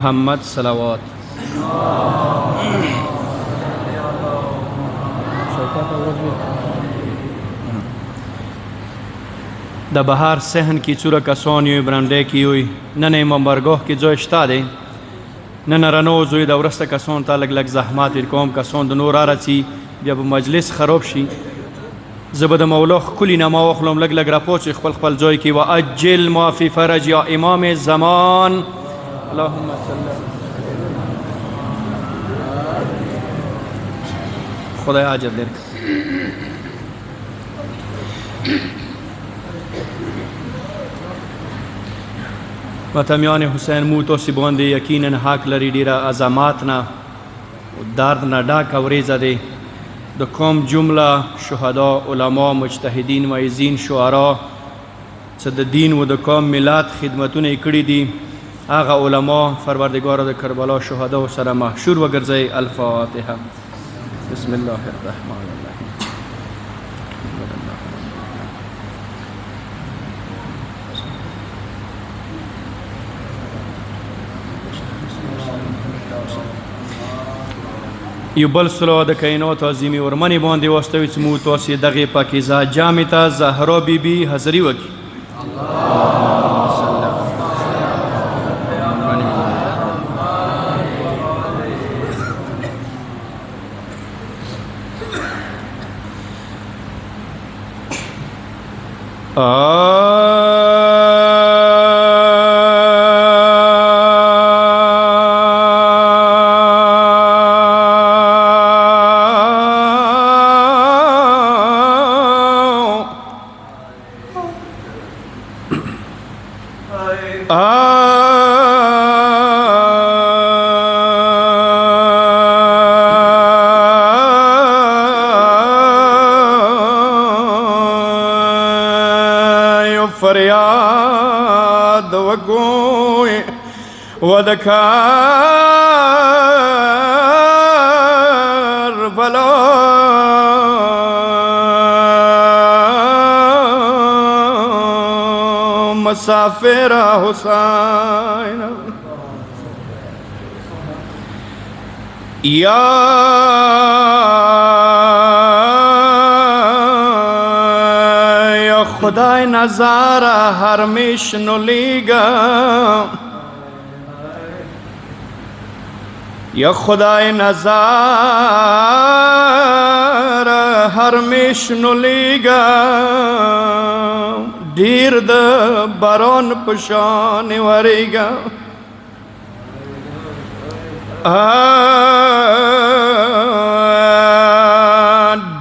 محمد صلوات د بهار صحن کی چوره کسان یوی برنده کی یوی نن منبرگاه کی جای شتا دی نن رنو زوی د ورسته کسان ته لګ لګ زحمات کوم کسان د نور راتي بیا به مجلس خراب شي زه به د مولا ښکلي نما واخلم لګ لګ راپوچ خپل خپل ځای کې واجل ما فی فرج یا امام الزمان اللهم صل خدای اجر درک ماتمیان حسین مو تاسې باندې یقینا حق لري ډېره عظمت نه درد نه ډک اوریځه دی د کوم جمله شهدا علما مجتهدین معزین شعرا چې د دین و د کوم ملت خدمتونه یې کړي دي هغه علما پروردګاره د کربلا شهدا سره محشور وګرځئ. الفاتحه. بسم الله الرحمن الرحیم. یو بل صلوات د کائنات عظیمي ورمنې باندې واستوي چې مو تاسې دغې پاکیزه جامې ته زهرا بیبي حاضري وکړي. فریاد وگوی و د کربلا مسافر حسین یا خدای نظاره هر میشنولیگا یا خدای نظاره هر میشنولیگا دیر د باران پشان وریگا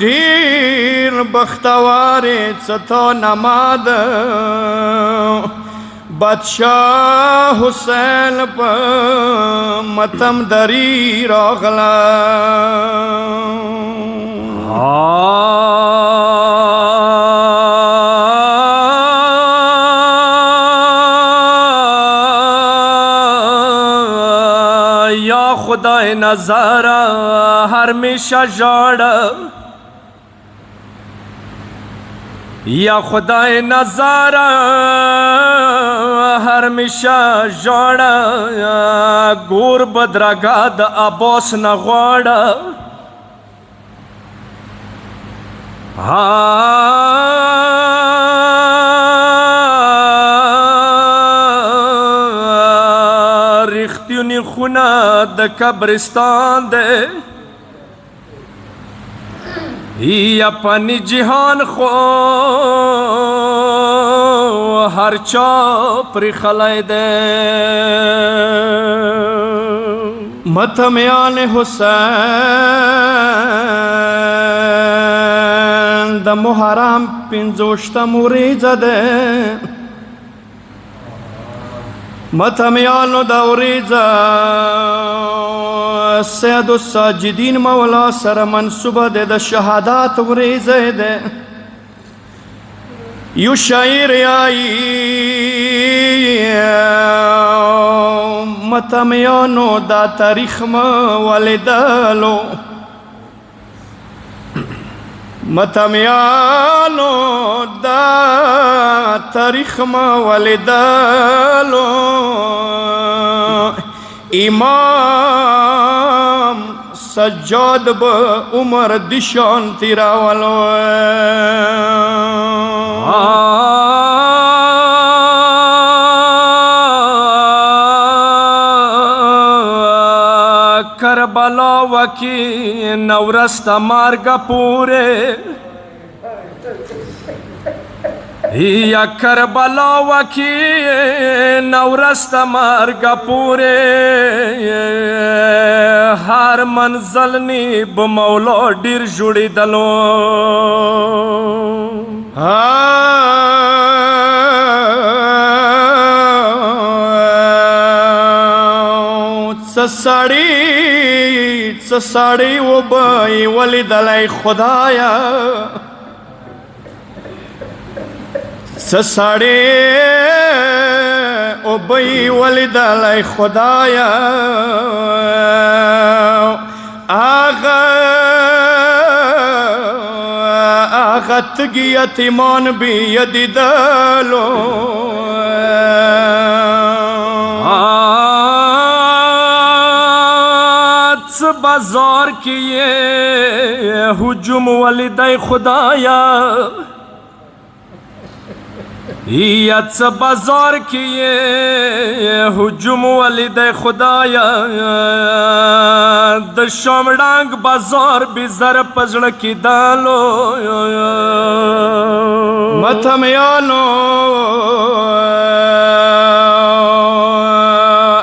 دیر بختواری چتا نماد بادشاہ حسین پا متم دری راغلا یا خدای نظارہ ہرمیشہ جاڑا یا خدای نظارہ ہرمیشہ جاڑا گور بدرگا د عباس نغواڑا رختیونی خونه د قبرستان دے یا پنی جہان خو ہر چاپ رخلائی دے متمیان حسین د محرم پنځوشتم ورځ ده متمیانو د ورځ سید الساجدین مولا سره منصوبه ده د شهادت ورځ ده یو شاعر آئی متمیانو دا تاریخ مولیدلو متمیانو دا تاریخ مولیدلو امام سجاد به عمر دشان تیراولو کربلا وکی نورست مارگ پورے یا کربلا وکی نورست مارگ پورے ہر منزل نی بمولو ډیر جوړی دلو سساڑی و بائی ولیدلی خدایا سساڑی و بائی ولیدلی خدایا آغا تگی یتیمان بی یدی دلو بازار کی یہ ہجوم والدہ خدایا یت بازار کی یہ ہجوم والدہ خدایا د شومڈانگ بازار بھی زر پزڑ کی دالو متمیانو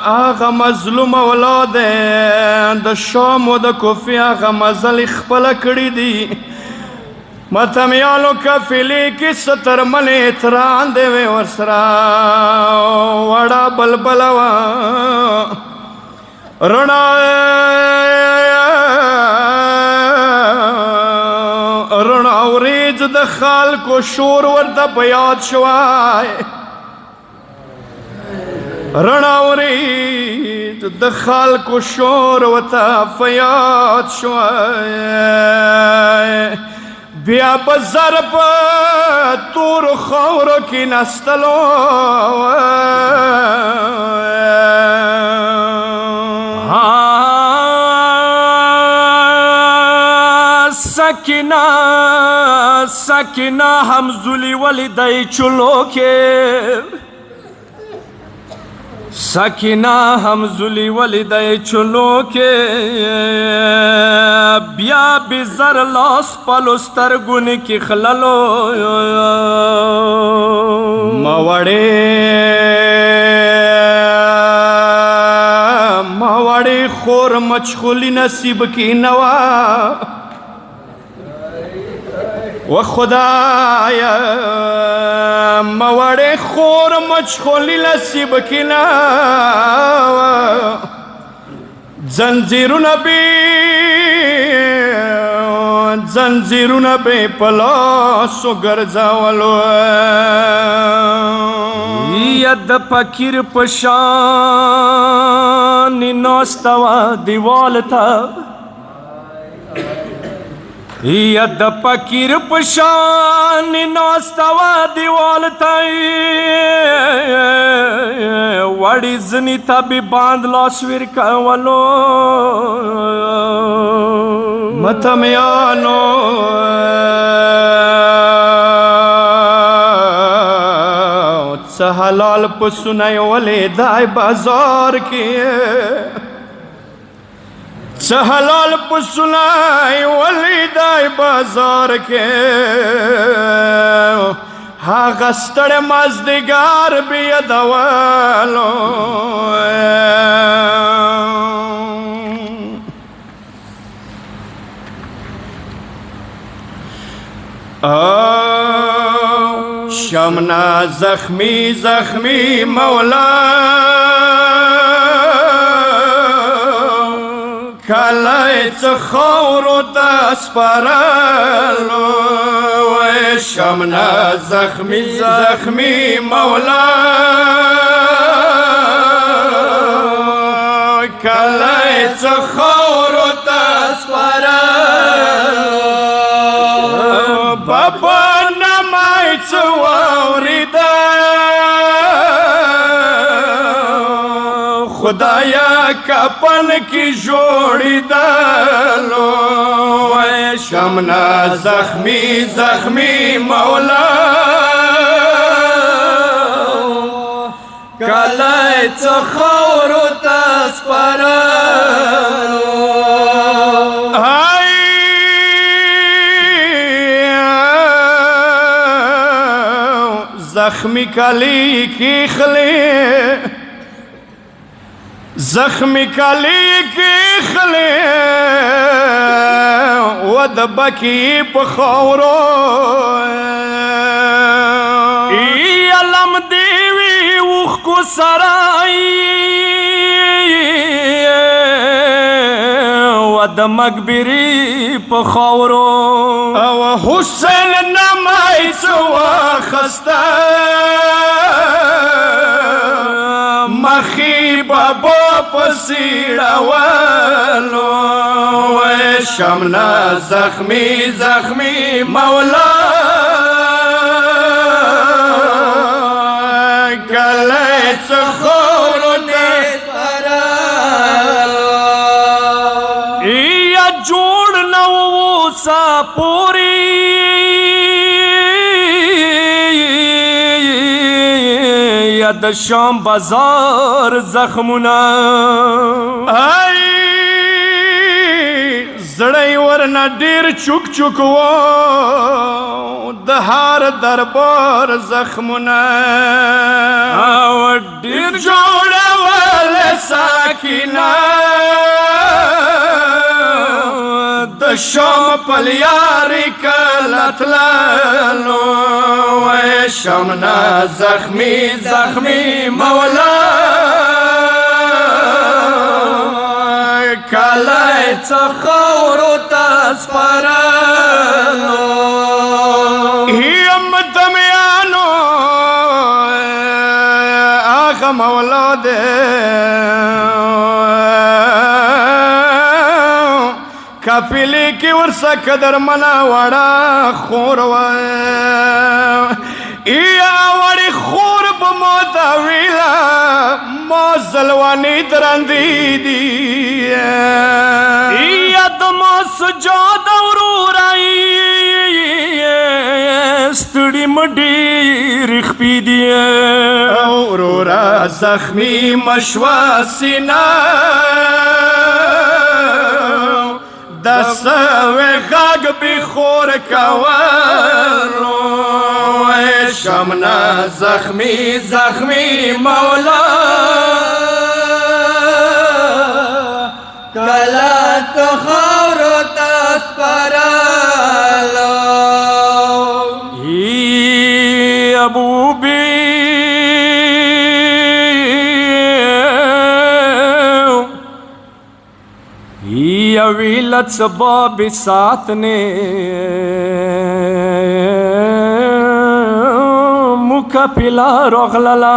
آغا مظلوم اولاد د شام و د کوفی آغا مزل خپل کړی دی متمیانو کفیلی کی ستر من اتران دے وے ورسرا وڑا بلبلوا رنا وریج د خال کو شور ورده بیاد شوائے رنا ورید د خالکو شور وتا فیاد شوائے بیا بزر پا تور خورو کی نستلو سکینہ سکینہ حمزولی والدائی چلو کے سکینہ حمزولی والدہ چلو کے بیا بزر لاس پلوستر گن کی خللو موڑے خور مچخولی نصیب کی نوا و خدایا موڑے خور مچخولی نصیب کی نوا زنجیرون بے پلاسو گرزاولو ید پکیر پشان نوستوا دیوال تا ید پکیر پشان نوستوا دیوال تائی وڑی زنی تا بی باند لاسویر کولو متمیانو سحلال پسنائی ولی دائی بازار کی سحلال پسنائی ولی دائی بازار کے آغا ستر مزدگار بیدوالو شمنا زخمی زخمی مولا کلایت خورو دست پرالو شمنا زخمی زخمی مولا کلایت خورو دست پرالو بابا نمای چواوری دا خدایا کپن کی جوړېدلو شمنا زخمی زخمی مولا کلی څه خاورو ته سپارلو زخمی کلی کی خلی زخمی کلی کی خلی و د بکی په خاورو ای علم دیوی اوښکو سرای و د مقبرې په خاورو او حسین نمی څه واخسته مخی بابا پسی ډولو شمنا زخمی زخمی مولا کلی څه خاورو ته سپارلو یا جوړ نه اوسه پورې د شام بازار زخمونه ای زړی ورنه ډیر چوک چوک و د هر دربار زخمونه او ډیر جوړول ساکینه د شام پلیاری کله تللو شمنا زخمی زخمی مولا کلی څه خاورو ته سپارلو یم دمیانو هغه مولا دی کپیلی کی ورسه قدر منا وړه خور یا وړي خور به ما دا ویله ما زلوانې درندې دي یا د ما سجاده وروره ستړي م ډېر خپې دي وروره زخمي مشوه سینه د سوې غږ بې خور کولو شمنا زخمی زخمی مولا کله څه خاورو ته سپارلو ای ابوبی یا ویلت سباب ساتھ نے مکا پلا روغللا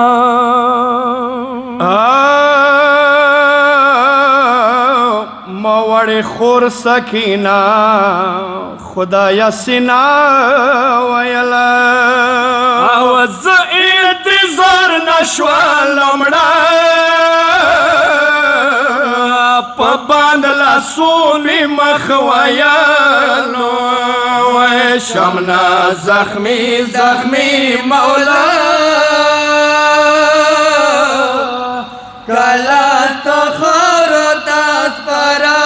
موڑ خور سکینہ خدایا سینا ویلا آواز انتظار نشوال امڑا پا باندلا سونی مخویالو شمنا زخمی زخمی مولا کلا تخار تسپرالو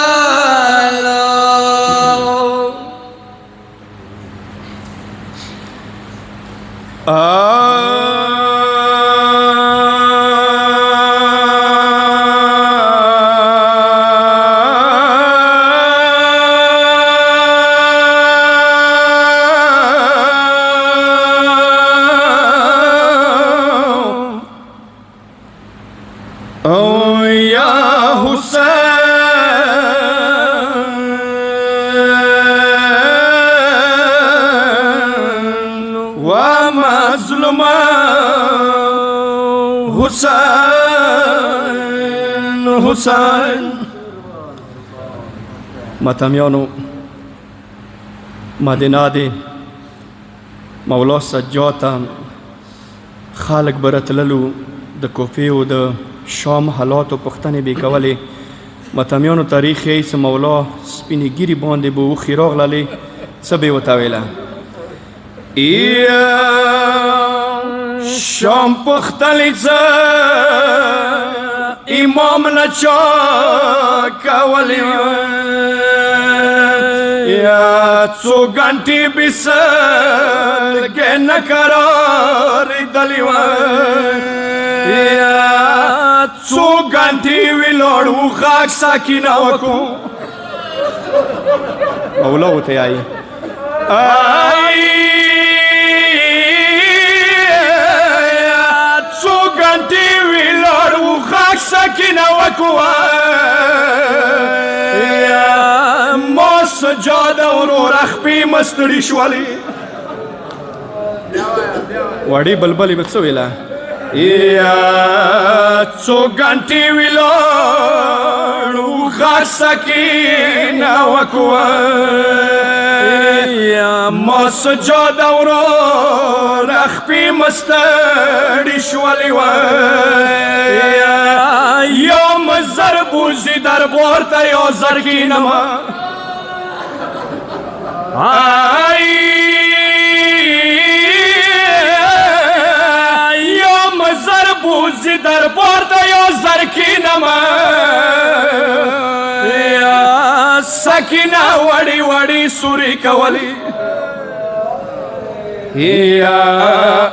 حسین حسین ماتمیانو مدینه دی مولا سجاته خلق برتللو د کوفې او د شام حالات و پختن بی کولی متمیانو تاریخ ایس مولا سپینی گیری باندې بو خیراغ لالی سبی و تاویلا شام پختلی امام نچا کولی یا څو غنټې بسر کې نقرار دلی و یا څو غنټې ویلوړو خاک ساکینه وکو مولا وته آی څو غنټې ویلوړو خاک ساکینه وکو سجاده ورور اخپی مستړي شولې وړي بلبلې به څه ویله یا څو غنټې ویلاړو خاک سکینه وکوه یا ما سجاده ورور اخپی مستړي شولې وه یوم زربوزي دربار ته یو زرګینمه یوم زربوزی دربار دا یا زرکینما سکینه وڑی وڑی سوری کولی یا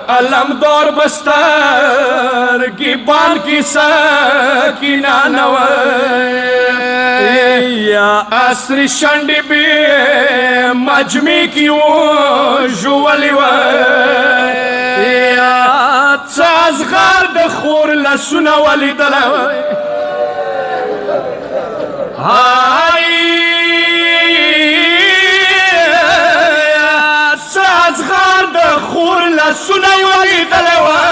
علمدار بستر کی بان کی سکینه یا اسری شنڈی بی مجمی کیوں جوالی و یا تاز غرد خور لسونا والی دلاوی تاز غرد خور لسونا والی دلاوی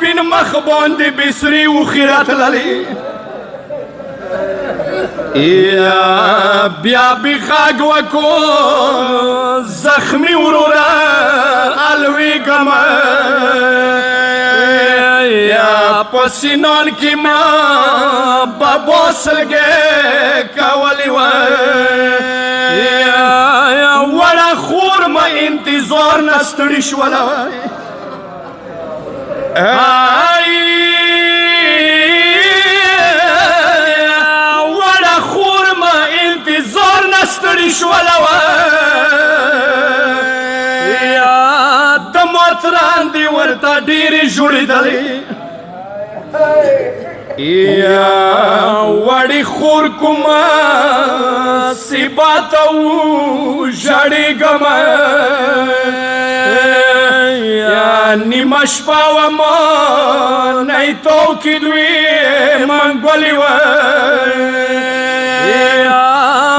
اسپین مخ باندې بسری و خیرات للی یا بیا بی خاگ وکو زخمی ورورا الوی گما یا پسینان کی ما ببوسل گے کولی و یا وڑا خور ما انتظار نستڑی شولا وڑا خور ما انتظار نستڑی شولا یا دماتران دی ورطا دیری جوڑی دلی یا وڑی خور کما سباتاو جڑی گما نیمه شپه وما نیتو کی دوی منگولی و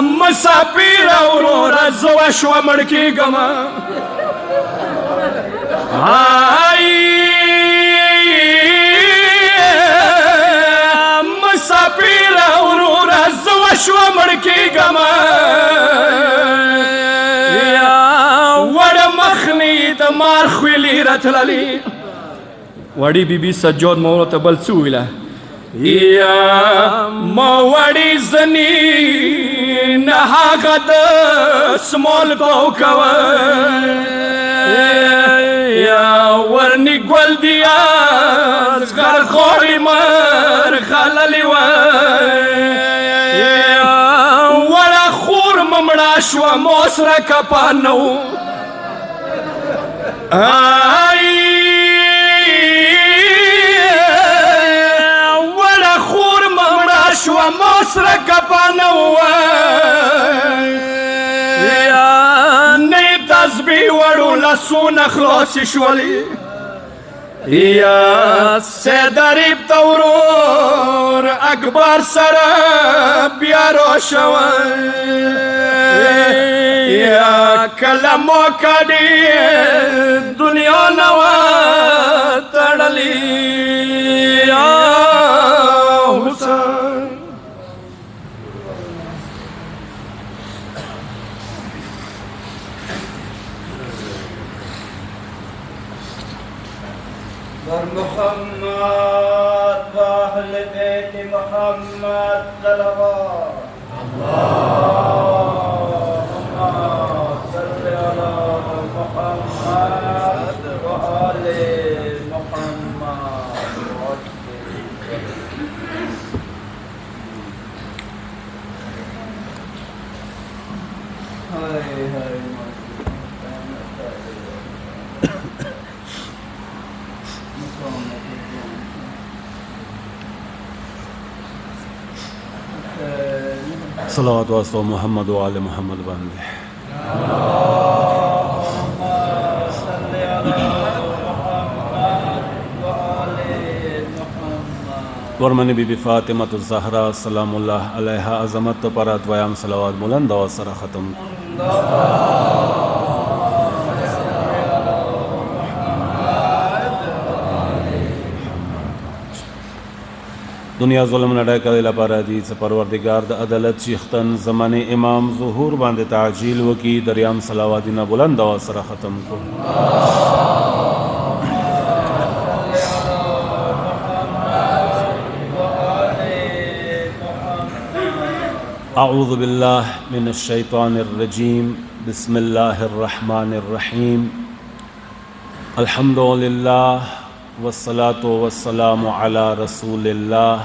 مسافر اورورا زوا شو مڑکی گما مسافر اورورا زوا شو مڑکی گما مار خویلی رتللی وڑی بی بی سجاد مولا تبل سویلا یا ما وڑی زنی نها غد سمول کو کوا یا ورنی گل دیا غر خوری مر خللی و وڑا خور ممڑا شوا موسرا کپانو وڑا خور ممڑا شوا موسرا کپانو نئی تزبی وڑو لسون اخلاص شولی یا سیدریب تورور اکبر سر بیارو شوی یا کلمو کدی دنیا نوا تڑلی یا حسین محمد صلوات اللهم صل على محمد وآل محمد صلوات واسطه محمد و آل محمد باندې ورمنی بی بی فاطمة الزهرا سلام الله علیها عظمت پر اتویام صلوات بلند و سر ختم دنیا ظلم نه ډکه لپاره دي چې پروردگار د عدالت شیختن زمانه امام ظهور باندې تعجیل وکي دریام صلواتنا بلند او سره ختم کو اعوذ بالله من الشیطان الرجیم بسم الله الرحمن الرحیم الحمد لله والصلاة والسلام على رسول الله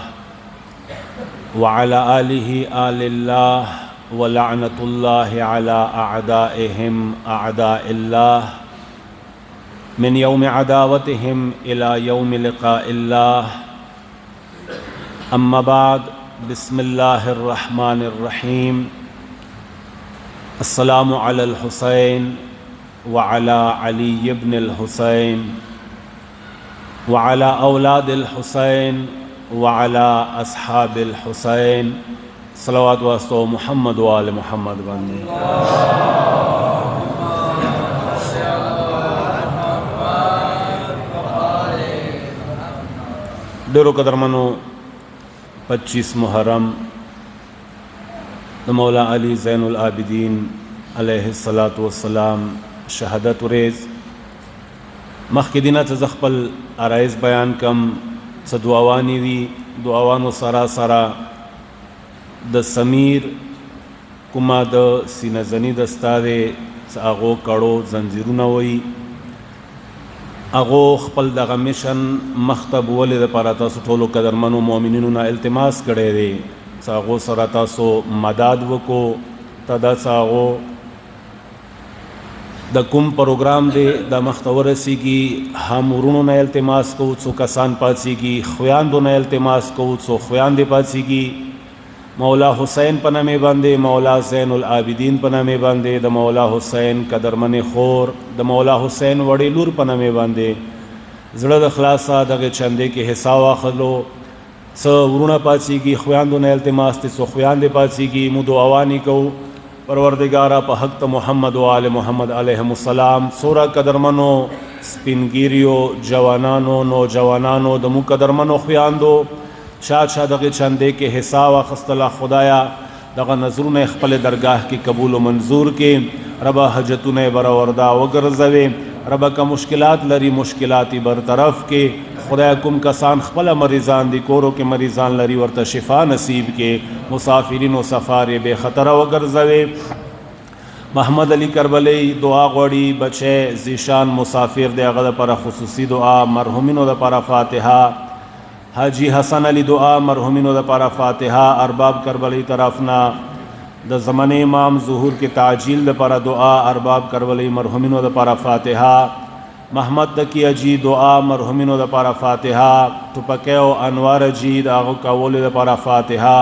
وعلى آله آل الله ولعنة الله على أعدائهم أعداء الله من يوم عداوتهم إلى يوم لقاء الله أما بعد بسم الله الرحمن الرحيم السلام على الحسين وعلى علي بن الحسين وعلى أولاد الحسين وعلى أصحاب الحسين صلوات واسطه محمد وآل محمد باندې ډیرو قدرمنو 25 محرم د مولا علی زین العابدین علیه الصلاۃ والسلام شهادت ورځ مخکې دینه ته خپل عرایض بیان کم څه دعاوانی وي دعاوانو سره سره د سمیر کومه د سینه زنی د ستاره هغه کړو زنجیرونه وي هغه خپل دغه مشن مختب ولې لپاره تاسو ټولو قدرمنو مؤمنینو نه التماس کړی دی هغه سره تاسو مدد وکړو تدا هغه د کوم پروګرام دی د مختورسی کی هم ورونو نه التماس کو څو کسان پاتې کی خویاندو نه التماس کو څو خویاندې پاتې کی مولا حسین په نامه باندې مولا زین العابدین په نامه باندې د مولا حسین قدرمن خور د مولا حسین وړي لور په نامه باندې زړه د خلاصه دغه چندې کې حصہ واخلو څو ورونه پاتې کی خویاندو نه التماس ته څو خویاندې پاتې کی مو دعاوانی کو پروردگارا په حق محمد و آل محمد علیهم السلام سورہ قدرمنو سپینګیریو جوانانو نوجوانانو د مو قدرمنو خویاندو چا دغه چندې کې حصہ واخستله خدایا دغه نظرونه خپل درگاه کې قبول و منظور کې ربا حاجتونه بروردا وګرځوي ربا کا مشکلات لري مشکلاتی برطرف کې خدای کوم کسان خپل مریضان دي کورو کې مریضان لري ورته شفا نصیب کې مسافرین او سفر به خطر وګرځوي محمد علی کربلی دعا غوړي بچي زیشان مسافر دی هغه لپاره خصوصي دعا مرحومینو لپاره فاتحه حاجی حسن علی دعا مرحومینو لپاره فاتحه ارباب کربلی طرفنا د زمانه امام ظهور کې تعجیل لپاره دعا ارباب کربلی مرحومینو لپاره فاتحه محمد تقی جی دعا مرحومینو لپاره فاتحه ټوپکیو انوار جی داغو کول لپاره فاتحه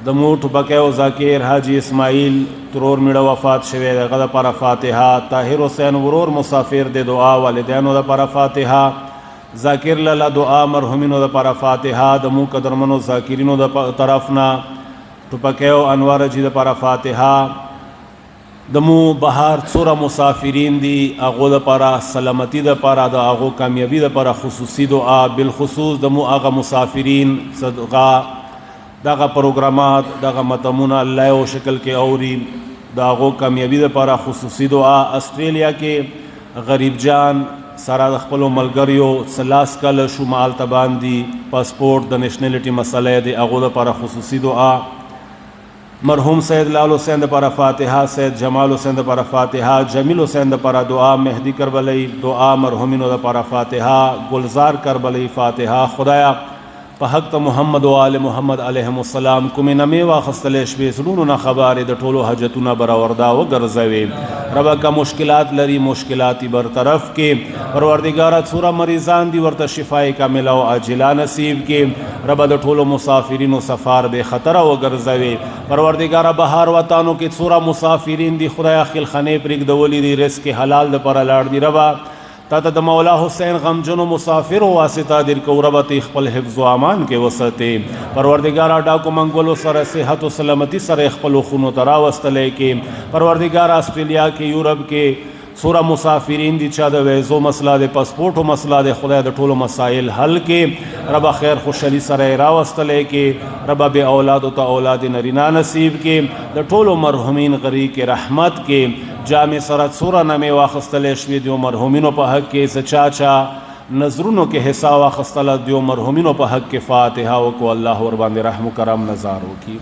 د مو ټوپکیو ذاکر حاجی اسماعیل ترور میړه وفات شوه دغه لپاره فاتحه طاهر حسین ورور مسافر د دعا والدینو لپاره فاتحه ذاکر لاله دعا مرحومینو لپاره فاتحه د مو قدرمنو ذاکرینو د طرفنا ټوپکیو انوار جی لپاره فاتحه دمو بهار څوره مسافرین دي هغه لپاره سلامتی لپاره د هغه کامیابی لپاره خصوصي دعا بالخصوص دمو هغه مسافرین صدقه دغه پروګرامات دغه متمونه الله او شکل کې اوري د هغه کامیابی لپاره خصوصي دعا استرالیا کې غریب جان سره د خپلو ملګریو څه لاس کله شو ما هلته باندې پاسپورټ د نیشنلټي مسله یې د هغو دپاره خصوصي دعا، مرحوم سید لال حسین دپاره فاتحه، سید جمال حسین دپاره فاتحه، جمیل حسین دپاره دعا، مهدی کربلی دعا، مرحومینو دپاره فاتحه، گلزار کربلی فاتحه. خدایا په حق ته محمد و آل محمد علیهم السلام کومې نمې واخیستلی شوې زړونو نه خبرې د ټولو حاجتونه براوردا وګرځوې. ربه که مشکلات لري مشکلات یې برطرف کې. پروردګاره څومره مریضان دي ورته شفای کامله او عاجله نصیب کې. ربه د ټولو مسافرینو سفر بې خطره وګرځوې. پروردګاره بهر وطنو کې څومره مسافرین دي خدایا خیلخانې پرېږدولي دي رزق حلال دپاره لاړ دي. ربه تا ته د مولا حسین غمجنو مسافر واسطه در کو ربه تی خپل حفظ و امان کې وساتې. پروردګاره ډاکو منګولو سره صحت و سلامتی سره خپلو خونو ته راوستلی کې. پروردګاره آسټرالیا کې یورپ کې څومره مسافرین دي چا د ویزو مسله د پاسپورټو مسله د خدای د ټولو مسایل حل کې. ربه خیر خوشحالي سره یې راوستلی کې. ربه بې اولادو ته اولاد نرینا نصیب کې. د ټولو مرحومین غریق رحمت کې. جامع سره څومره نمې واخیستلی شوې دیو مرحومینو په حق کې څه چا چا نظرونو کې حصه واخیستله دیو مرحومینو په حق کې فاتحه وکړو. الله ورباندې رحم و کرم نظار وکړي.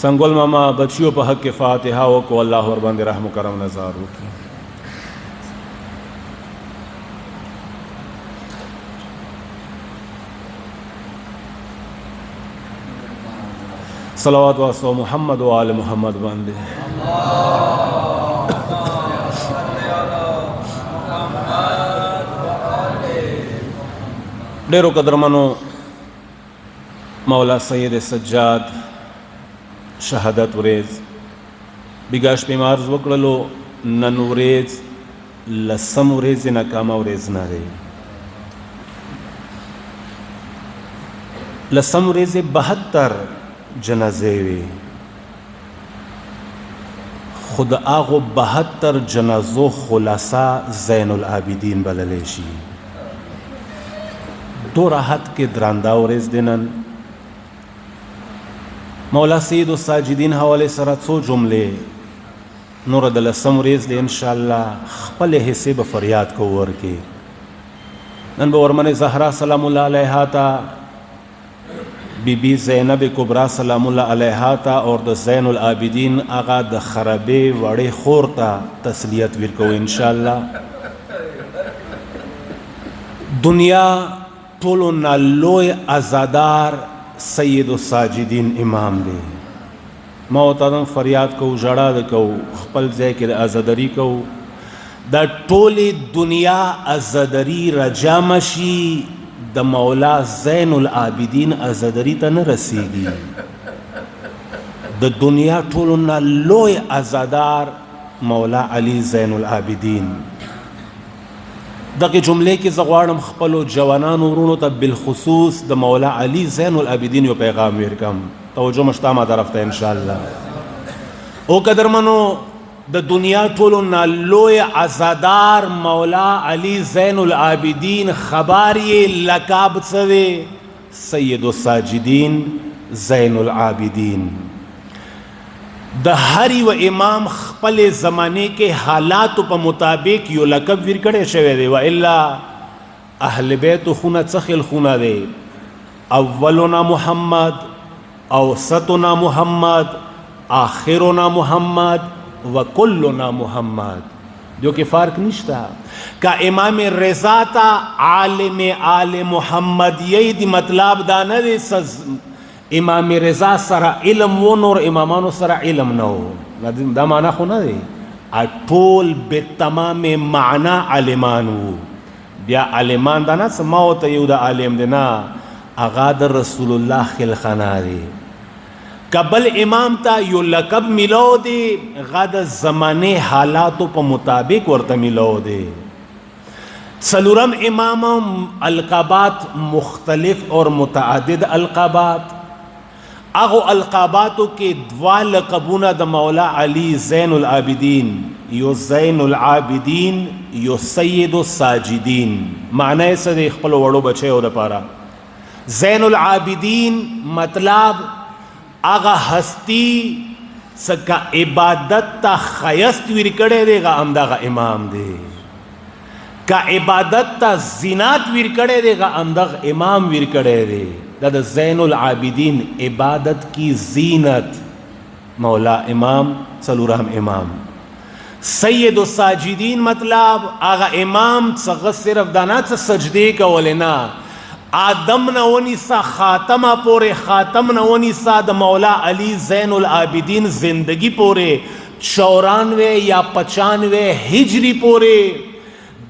سنگل ماما بچیو په حق کې فاتحه وکړو. الله ورباندې رحم و کرم نظار وکړي. صلوات واسطه محمد و آل محمد باندې. ډیرو قدرمنو مولا سید سجاد شهادت ورځ بیګاش بیمار وکړلو. نن ورځ لسم ورځ ناکامه ورځ نه دی. لسم ورځ 72 جنازې وي. خود هغو 72 جنازو خلاصه زین العابدین بللی شي. دو راحت کې درانده ورځ دی نن. مولا سید الساجدین حواله سره څو جملې نور د لسم ورځ دی انشاءالله خپل حصې به فریاد کو ورکې. نن به ورمنې زهرا سلام الله علیها ته بی بی زینب کبرا سلام الله علیها ته اور د زین العابدین آغا د خرابې وړې خور ته تسلیت ورکو انشاءالله. دنیا ټولو نه لوی ازادار سید الساجدین امام دی. ما ورته فریاد کو ژړا د کو خپل ځای کې د ازادري کو. د ټولې دنیا ازادري رجام شي د مولا زین العابدین ازادري ته نه رسیږي. د دنیا ټولو نه لوی ازادار مولا علی زین العابدین. دغه جملې کې زه غواړم خپلو جوانانو ورونو ته بالخصوص د مولا علی زین العابدین یو پیغام ورکم. توجه مشته ما طرف ته انشاءالله. او قدرمنو د دنیا ټولو نه لوی عزادار مولا علی زین العابدین خبر یې لقب څه دی؟ سید الساجدین زین العابدین. د هر یو امام خپل زمانه کې حالاتو په مطابق یو لقب ورکړی شوی دی. و الا اهل بیت خونه څه خل خونه دی؟ اولنا محمد، اوسطنا محمد، آخرنا محمد وکلنا محمد. جو کہ فرق نشتا کا امام رضا تا عالم آل محمد یہی دی مطلب دا نه دی امام رضا سره علم و نور امامانو سره علم نو. دا معنی خو نه دی. ټول به تمام معنا عالمان وو. بیا عالمان دا نه سماو ته یو د عالم دی نه، هغه د رسول الله خلخانه دی. قبل امام تا یو لقب ملو دی، غد زمانه حالاتو په مطابق ورته ملو دی. سلورم امام القابات مختلف اور متعدد القابات. اغو القاباتو کې دوا لقبونه د مولا علی زین العابدین، یو زین العابدین یو سید الساجدین. معنی څه دی خپل وړو بچیو دپاره؟ زین العابدین مطلب آغا ہستی سکا عبادت تا خیست ورکڑے دے گا امداغا امام دے کا عبادت تا زینات ورکڑے دے گا امداغ امام ورکڑے دے دا زین العابدین عبادت کی زینت مولا امام څلورم امام. سید الساجدین مطلب آغا امام څنګه صرف دانا څه سجدے کولې نه، آدم نه ونیسا خاتمه پورې، خاتم نه ونیسا د مولا علی زین العابدین زندگی پورې 94 یا 95 ہجری پورې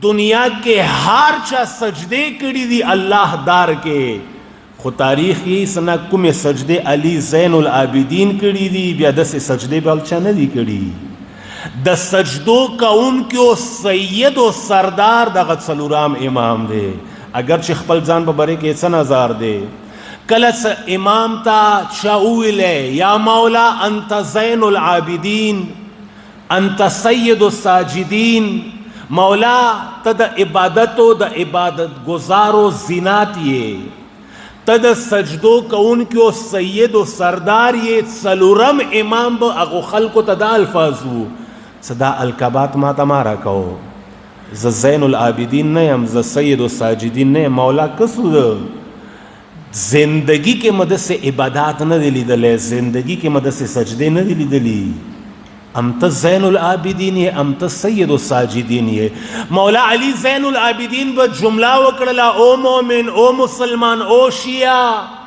دنیا کے ہر چا سجدے کړي دي اللہ دار کے، خو تاریخ یې سنا کومې سجدے علی زین العابدین کړي دي، بیا داسې سجدے بل چا نه دي کړي. د سجدو کوونکو سید و سردار دغه څلورم امام دی، اگر چې خپل ځان په باره کې څه نظر دی. کله څه امام ته چا وویلی یا مولا انت زین العابدین انت سید الساجدین، مولا ته د عبادتو د عبادت گزارو زینات یې، ته د سجدو کوونکو سید و سردار یې، څلورم امام به هغو خلکو ته دا الفاظ وو صدا الکبات ما ته مه راکوو، زه زین العابدین نه یم، زه سید الساجدین نه یم. مولا کسو ده زندگی کې مه داسې عبادات نه دی لیدلی، زندگی کې مه داسې سجدې نه دی لیدلی. ام ته زین العابدین یې، ام ته سید الساجدین یې. مولا علی زین العابدین به جمله وکړله او مومن، او مسلمان، او شیعه،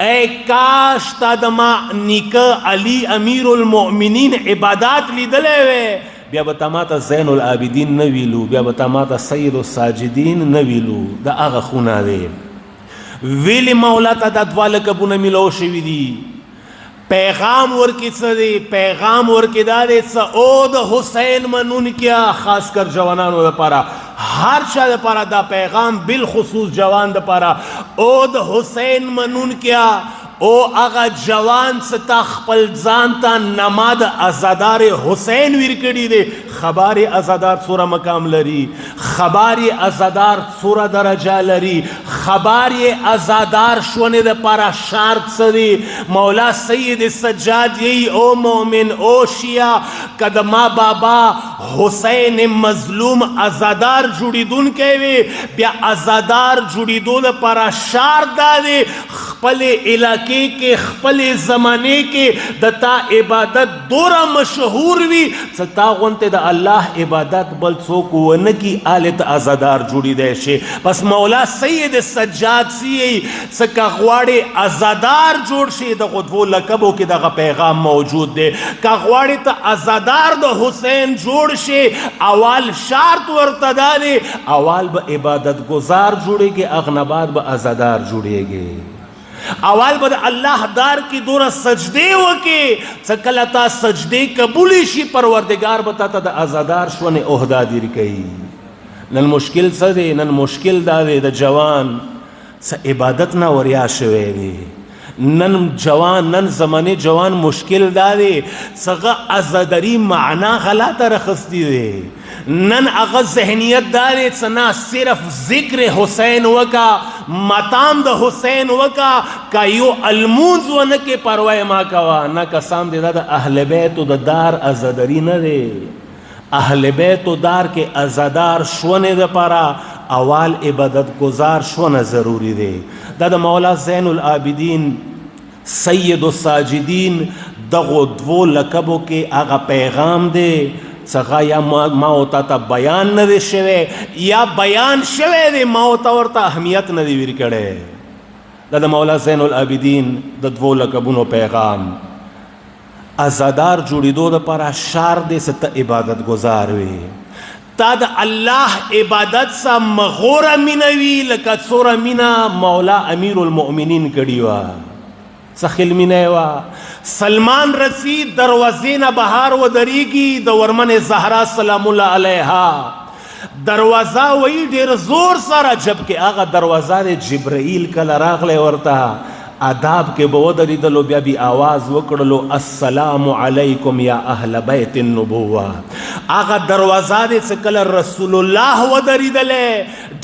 اے کاش تا د ما نیکه علی امیر المؤمنین عبادات لیدلی وی، بیا به تا ما ته زین العابدین نه ویلو، بیا به تا ما ته سید الساجدین نه ویلو. دا هغه خونه دی. ویلی مولا ته دا دوه لقبونه میلاو شوي دي. پیغام ورکی څه دی؟ پیغام ورکی دا دی څه او د حسین منونکیا، خاص کر جوانانو دپاره، هر چا دپاره دا پیغام، بالخصوص جوان دپاره، او د حسین منونکیا، او هغه جوان څه تا خپل ځان ته نماد ازادار حسین ورکړي دی. خبر ازادار څوره مقام لري، خبر ازادار څوره درجه لري، خبر ازادار شونه دپاره شرط څه دی؟ مولا سید سجاد یی او مومن او شیعه که د ما بابا حسین مظلوم ازادار جوړېدونکی وي، بیا ازادار جوړېدو دپاره شرط دا دی خپل علاقې کې، خپل زمانې کې د تا عبادت دوره مشهور وي څه تا غونته د الله عبادت بل څوک ونه کي، آله ته ازادار جوړېدی شي. پس مولا سید سجاد سی څه که غواړې ازادار جوړ شي، دغو دوو لقبو کې دغه پیغام موجود دی. که غواړې ته ازادار د حسین جوړ شي، اول شرط ورته دا دی اول به عبادت گزار جوړېږي، اغنباد به ازادار جوړېږي. اول به د الله دار کې دوره سجدې وکې، څه کله تا سجدې قبولی شي پروردگار به تا ته د ازادار شونې عهده دیر کوي. نن مشکل څه دی؟ نن مشکل دا دی د جوان څه عبادت نه وریا شوی دی. نن جوان، نن زمانه جوان مشکل دا دی څنګه ازاداری معنا غلطه رخصتی دی. نن هغه ذهنیت دا دی څه نه صرف ذکر حسین وکا، مقام د حسین وکا، که یو المونځ ونه کې پروا ما کوه نه. قسم دی دا د اهل بیتو د دار ازاداری نه دی. اهل بیتو دار کې ازادار شونه دپاره اول عبادت گزار شونه ضروری دی. دا د مولا زین العابدین سید الساجدین دغو دوو لقبو کې هغه پیغام دی څنګه یا ما ورته ته بیان نه دی شوی، یا بیان شوی دی ما ورته ورته اهمیت نه دی ورکړی. دا د مولا زین العابدین د دوو لقبونو پیغام. ازادار جوړېدو دپاره شرط دی څه ته عبادت گزار وي، تا د الله عبادت سره مغوره مینه وي لکه څوره مینه مولا امیر المؤمنین کړې وه. څه خل مینه وه؟ سلمان رسی دروازې نه بهار ودرېږي د ورمنې زهرا سلام الله علیها، دروازه وی ډېر زور سره، جبکې هغه دروازه د جبرائیل کله راغلی ورته آداب کې به ودرېدلو، بیا بي آواز وکړلو السلام علیکم یا اهل بیت النبوه، هغه دروازه دې څه کله رسول الله ودرېدلی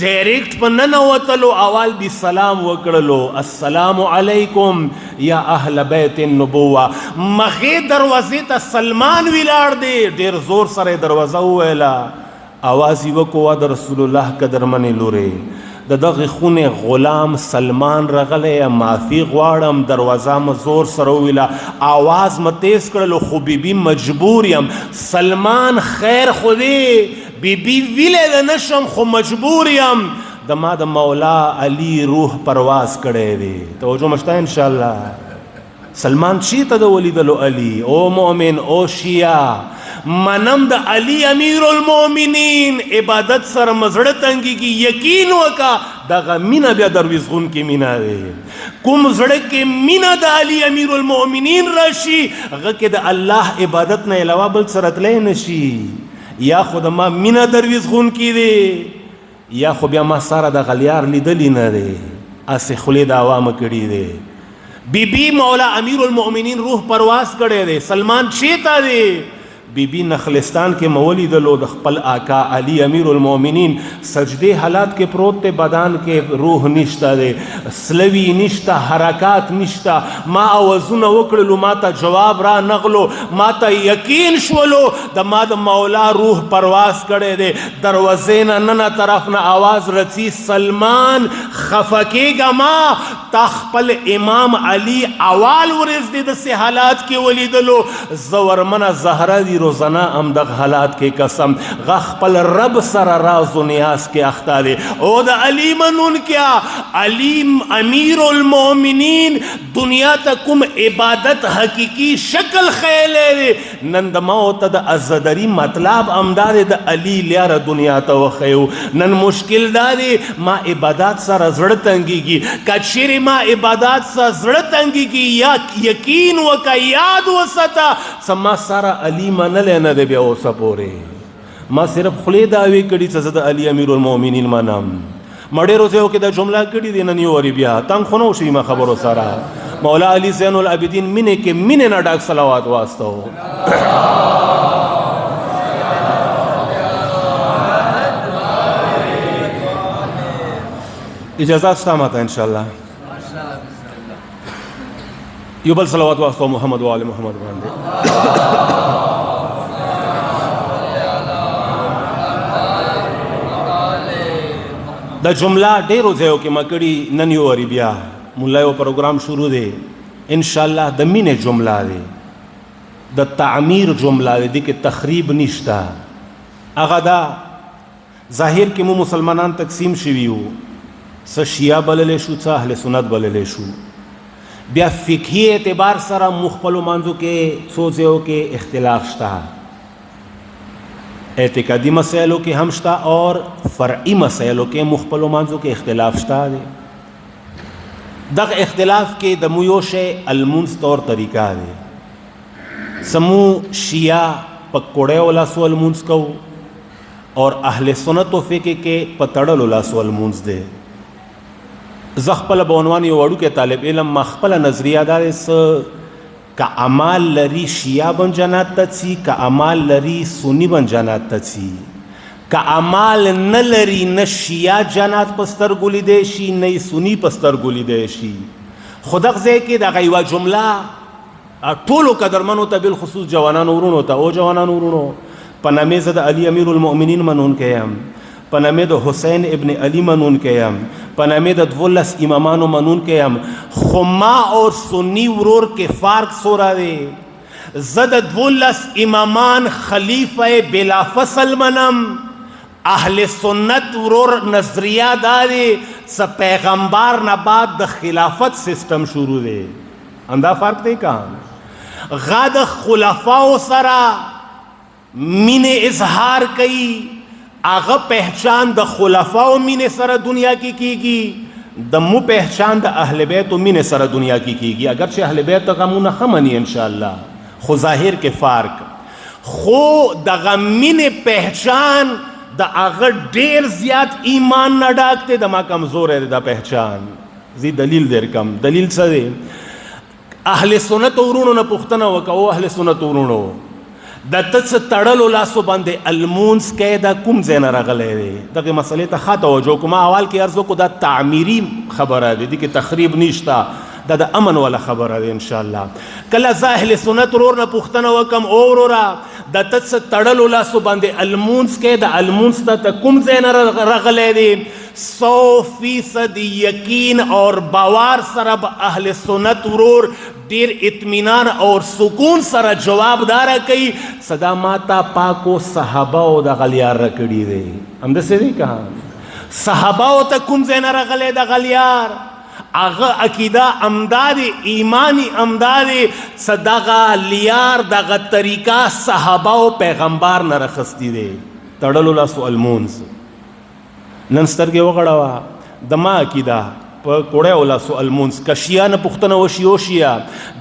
ډایرکټ په ننوتلو اول دې سلام وکړلو السلام علیکم یا اهل بیت النبوه مخې دروازې ته سلمان ولاړ دی ډېر زور سره دروازه وویله اواز یې وکړو د رسول الله قدرمنې لورې د دغه خونې غلام سلمان رغلی معافي غواړم دروازه مې زور سره وویله آواز مې تیز کړلو خو بیبي مجبور یم سلمان خیر خو دی بیبي ویلی د نشم خو مجبور یم د ما د مولا علی روح پرواز کړی دی توجه مشته انشاءالله سلمان چیرته د ولیدلو علی او مؤمن او شیعه منم د علی امیر المؤمنین عبادت سره مزړه تنګیږي یقین وکا دغه مینه بیا درویزغون کې مینه دی کوم زړه کې مینه د علی امیر المؤمنین راشي هغه کې د الله عبادت نه علاوه بل سره تللی نشي یا خو د ما مینه درویزغون کې دی یا خو بیا ما سره د غلیار لیدلی نه دی اسې خولې د عوامه کړي دی بی مولا امیر المؤمنین روح پرواز کړی دی سلمان چیرته دی بی نخلستان کې مولی دلو د خپل آقا علی امیر المؤمنین سجدے حالات کې پروت تے بدن کې روح نشتا دے سلوی نشتا حرکات نشتا ما اوزونه وکړلو ما ته جواب را نغلو ما ته یقین شولو د ما د مولا روح پرواز کړي دے دروازې نه نن طرف نه आवाज رچی سلمان خفکیګه ما تخپل امام علی اول ورځ د سه حالات کې ولیدلو زورمنه زهرا دی روزانه هم د حالات کې قسم غخپل رب سره راز و نیاز کې اخته دی او د علی منون کیا علی امیر المؤمنین دنیا ته کوم عبادت حقیقی شکل خیل نن د موت د ازدری مطلب امدار د علی لیاره دنیا ته وخیو نن مشکل داري ما عبادت سره زړه تنګيږي کچېره ما عبادت سره زړه تنګيږي یا یقین وکا یاد وستا سما سره علی منل نه دی بیا اوسه پورې ما صرف خلی دعوی کړي چې زه د علی امیر المؤمنین منم ما ډېرو ځایو کې دا جمله کړې دی نن یو وری بیا تنګ خو نه وشي ما خبرو سره مولا علی زین العابدین مینې کې مینې نه ډاک صلوات واستو اجازه شته ماته انشاءالله یو بل صلوات واستو محمد و آل محمد باندې دا جمله ډیرو ځایو کې ما کړي نن یو وری بیا مولا یو پروګرام شروع دی انشاءالله د مینې جمله دی د تعمیر جمله دی کې تخریب نشته هغه دا ظاهر کې مو مسلمانان تقسیم شوي وو څه شیعه بللی شو څه اهل سنت بللی شو بیا فقهي اعتبار سره مخپلو منځو کې څو ځایو کې اختلاف شته اعتقادی مسائلوں کے ہم شتا اور فرعی مسائلوں کے مخبل و منزوں کے اختلاف شتا دے دغ اختلاف کے دمویوش المنز طور طریقہ دے سمو شیعہ پکوڑے والا سو المنز کو اور اہل سنت و فقہ کے پتڑل والا سو المنز دے زخپل بعنوان یو وړو کې طالب علم مخپل نظریه دار کا اعمال لری شیعہ بن جنات تچی کا اعمال لری سنی بن جنات تچی کا اعمال نہ لری نہ شیعہ جنات پستر گولی دیشی نہ سنی پستر گولی دیشی خودق زے کې دا غیوا جمله ټولو قدرمنو ته بالخصوص جوانانو ورونو ته او جوانانو ورونو پنامه زد علی امیر المؤمنین منون کيم پنامه د حسین ابن علی منون کيم پنامه د دولس امامانو منون کيم خما اور سنی ورور کے فرق سورا دے زد دولس امامان خلیفہ بلا فصل منم اہل سنت ورور نظریہ دارے سا پیغمبر نباد د خلافت سسٹم شروع دے اندہ فرق دے کہاں غاد خلفاء سرا مین اظہار کئی آغا پہچان د خلفاء مین سرا دنیا کی گی دمو پہچان د اہل بیت و مین سرا دنیا کی گی اگرچہ اہل بیت غمون خمنی انشاءاللہ خو ظاہر کے فرق خو د غمین پہچان دا آغا دیر زیاد ایمان نہ ڈاکتے دا ما کمزور ہے دا پہچان زی دلیل دیر کم دلیل سا دے اہل سنت ورونو نا پختنا وکا او اہل سنت ورونو د ته څه تړلو لاسو باندې المونز کې دا کوم ځای نه راغلی دی؟ دغې مسئلې ته ښه توجه وکړو. ما اول کې عرض وکړو دا تعمیري خبره دی، دې کې تخریب نشته، دا د امن والا خبره دی انشاءالله. کله زه اهل سنت ورور نه پوښتنه وکم، او وروره د ته څه تړلو لاسو باندې المونز کې د المونز ته کوم ځای نه راغلی دی؟ 100% یقین اور باور سره به اهل سنت ورور ډیر اطمینان اور سکون سره جواب داره کوي صدا ماتا پاکو صحابه او د غلیار راکړي دی. همداسې دی که صحابه او ته کوم ځای نه راغلی د غلیار؟ هغه عقیده امداد ایمانی امداد صدغه لیار دغه طریقه صحابه او پیغمبر نه رخصتی دی. تړلو لاسو المونز نن سترګې وغړوه د ما عقیده په کوړی ولاسو المونز که شیعه نه پوښتنه وشي او شیعه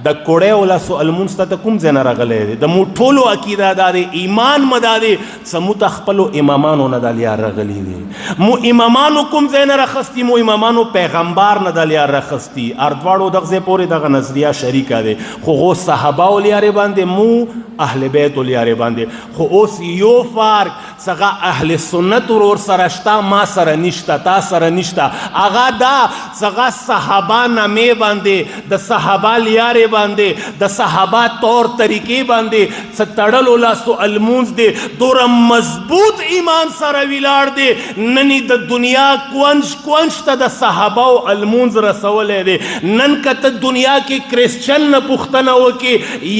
د کوړی ولاسو المونز ته کوم ځای نه راغلی دی؟ د مو ټولو عقیده دا دی، ایمان مو دا دی څه مو ته خپلو امامانو نه دا لیار راغلی دی. مو امامانو کوم ځای نه راخستی؟ مو امامانو پیغمبر نه دا لیار راخستی. هر دواړو دغه ځای پورې دغه نظریه شریکه دی، خو هغو صحابهو لیارې باندې، مو اهل بیتو لیارې باندې. خو اوس یو فرق څنګه اهل سنت ورور سره شته، ما سره نشته، تا سره نشته. هغه دا څنګه صحابه نامې باندې، د صحابه لیارې باندې، د صحابه طور طریقې باندې څه تړلو لاسو المونز دی، دوره مضبوط ایمان سره ولاړ دی. نن د دنیا کونج کونج ته د صحابه او المونز رسولی دی. نن که ته دنیا کې کرسچن نه پوښتنه وکې،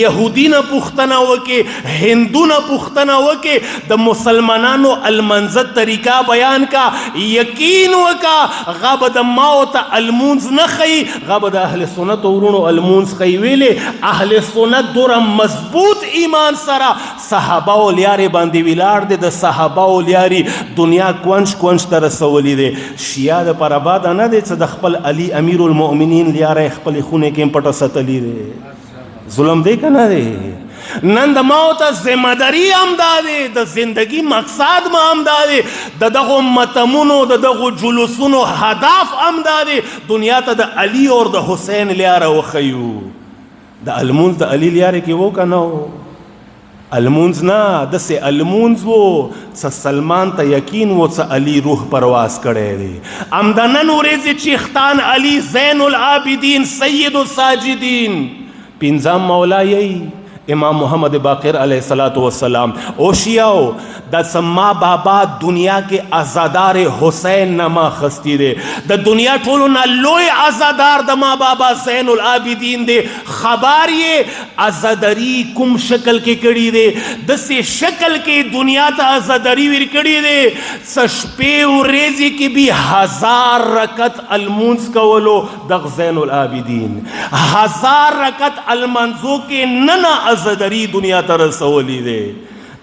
یهودي نه پوښتنه وکې، هندو نه پوښتنه وکې، د مسلمانانو المنزه طریقه بیان کا، یقین وکا هغه به د ما او ته المونز نه ښیي، هغه به د اهل سنت ورونو المونز ښیي. ویلې اهل سنت دوره مضبوط ایمان سره صحابه او لیارې باندې ولاړ دی، د صحابه او لیارې دنیا کونج کونج ته رسولی دی. شیعه د پاره باد نه دی چې د خپل علي امیر المؤمنین لیارې خپلې خونې کې پټه ساتلی دی. ظلم دی که نه دی؟ نن د ما او ته ذمهداري همدا دی، د زندگی مقصد ما همدا دی، د دغو متمونو د دغو جلوسونو هدف همدا دی، دنیا ته د علي اور د حسین لیاره وښیو. د المونز د علي لیاره کې و که نه و؟ المونز نه، داسې المونز و څه سلمان ته یقین و څه علي روح پرواز کړی دی. همدا نن ورځې چیختان علي زین العابدین سید الساجدین پنځم مولا یی امام محمد باقر علیہ الصلوۃ والسلام. او شیعو د سما بابا دنیا کې ازادار حسین نما خستی دی، د دنیا ټولو نه لوی ازادار د ما بابا زین العابدین دی. خبر یې ازادری کوم شکل کې کړي دی، داسې شکل کې دنیا ته ازادری ورکړي دی څه شپې ورځې کې به 1000 رکعت المونز کولو د زین العابدین، 1000 رکعت المنزو کې نه ازادری دنیا ته رسولی دی.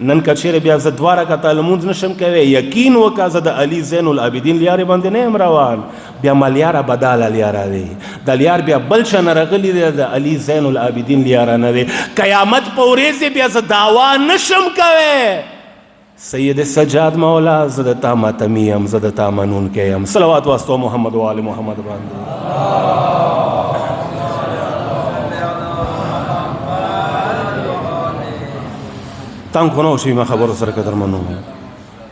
نن که چیرې بیا زه 2 رکعته لمونځ نشم کوی، یقین وکړه زه د علي زین العابدین لیارې باندې نه یم روان، بیا ما لیاره بداله لیاره دی، د لیار بیا بل څه نه راغلی دی، د علي زین العابدین لیاره نه دی. قیامت په ورځ بیا زه دعوا نشم کوی سید سجاد مولا زه د تا ماتمی یم، زه د تا منونکی یم. صلوات واسطو محمد و آل محمد باندې. تنگ خو نه وشوي ما خبرو سره قدرمنو.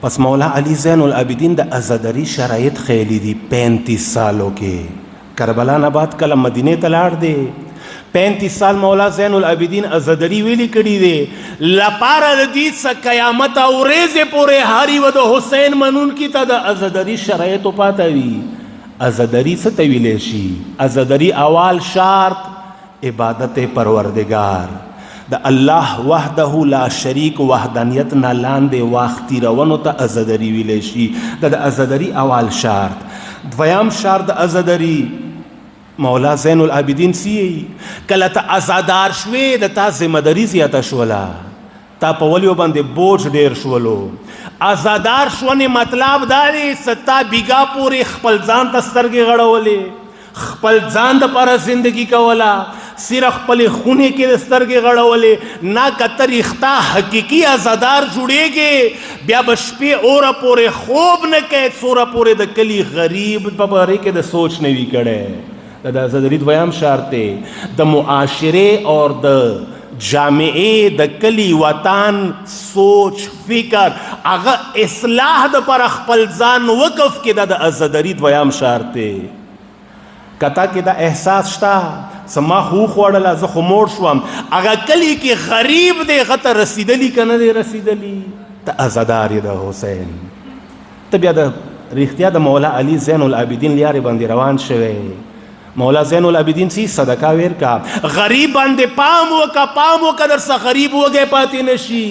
پس مولا علی زین العابدین د ازادری شرایط خیلی دی 35 سالو کې. کربلا نه بعد کله مدینه ته لاړ دی، 35 سال مولا زین العابدین ازادری ویلی کړي دی لپاره د دې څخه قیامت او ورځې پورې هر یو د حسین منونکي ته د ازادری شرایطو پاته وي. ازادری څه ته ویلی شي؟ ازادری اول شرط عبادت پروردگار، د الله وحده لا شریک وحدانیت نه لاندې واختی روانو ته ازادری ویلی شي. د ازادری اول شرط. دویم شرط د ازادری مولا زین العابدین سی کله ته ازادار شوې د تا ذمهداري زیاته شوله، تا په ولیو باندې بوج ډیر شولو. ازادار شونې مطلب دا دی ستا بیګا پورې خپل ځان ته سترګې غړولې، خپل ځان دپاره زندگی کوله، صرف خپلې خونې کې د سترګې غړولې، نه که ته رښتا حقیقي ازادار جوړېږې بیا به شپې اوره پورې خوب نه کوې څوره پورې د کلي غریب په باره کې د سوچ نه وي کړی. د ازادري دویم شرط دی د معاشرې اور د جامعه د کلی وطن سوچ فکر هغه اصلاح د پر خپل ځان وقف کې د عزاداری دویم شرط دی. کتا کې دا احساس شته سما خو خوړله زه خو موړ شوم، هغه کلی کې غریب دی هغه ته رسیدلی که نه دی رسیدلی، ته عزادار یې د حسین. ته بیا د رښتیا د مولا علی زین العابدین لیارې باندې روان شوی. مولا زین العابدین سی صدقه ورکا، غریب باندې پام وکا در څخه غریب وږی پاتې نشي.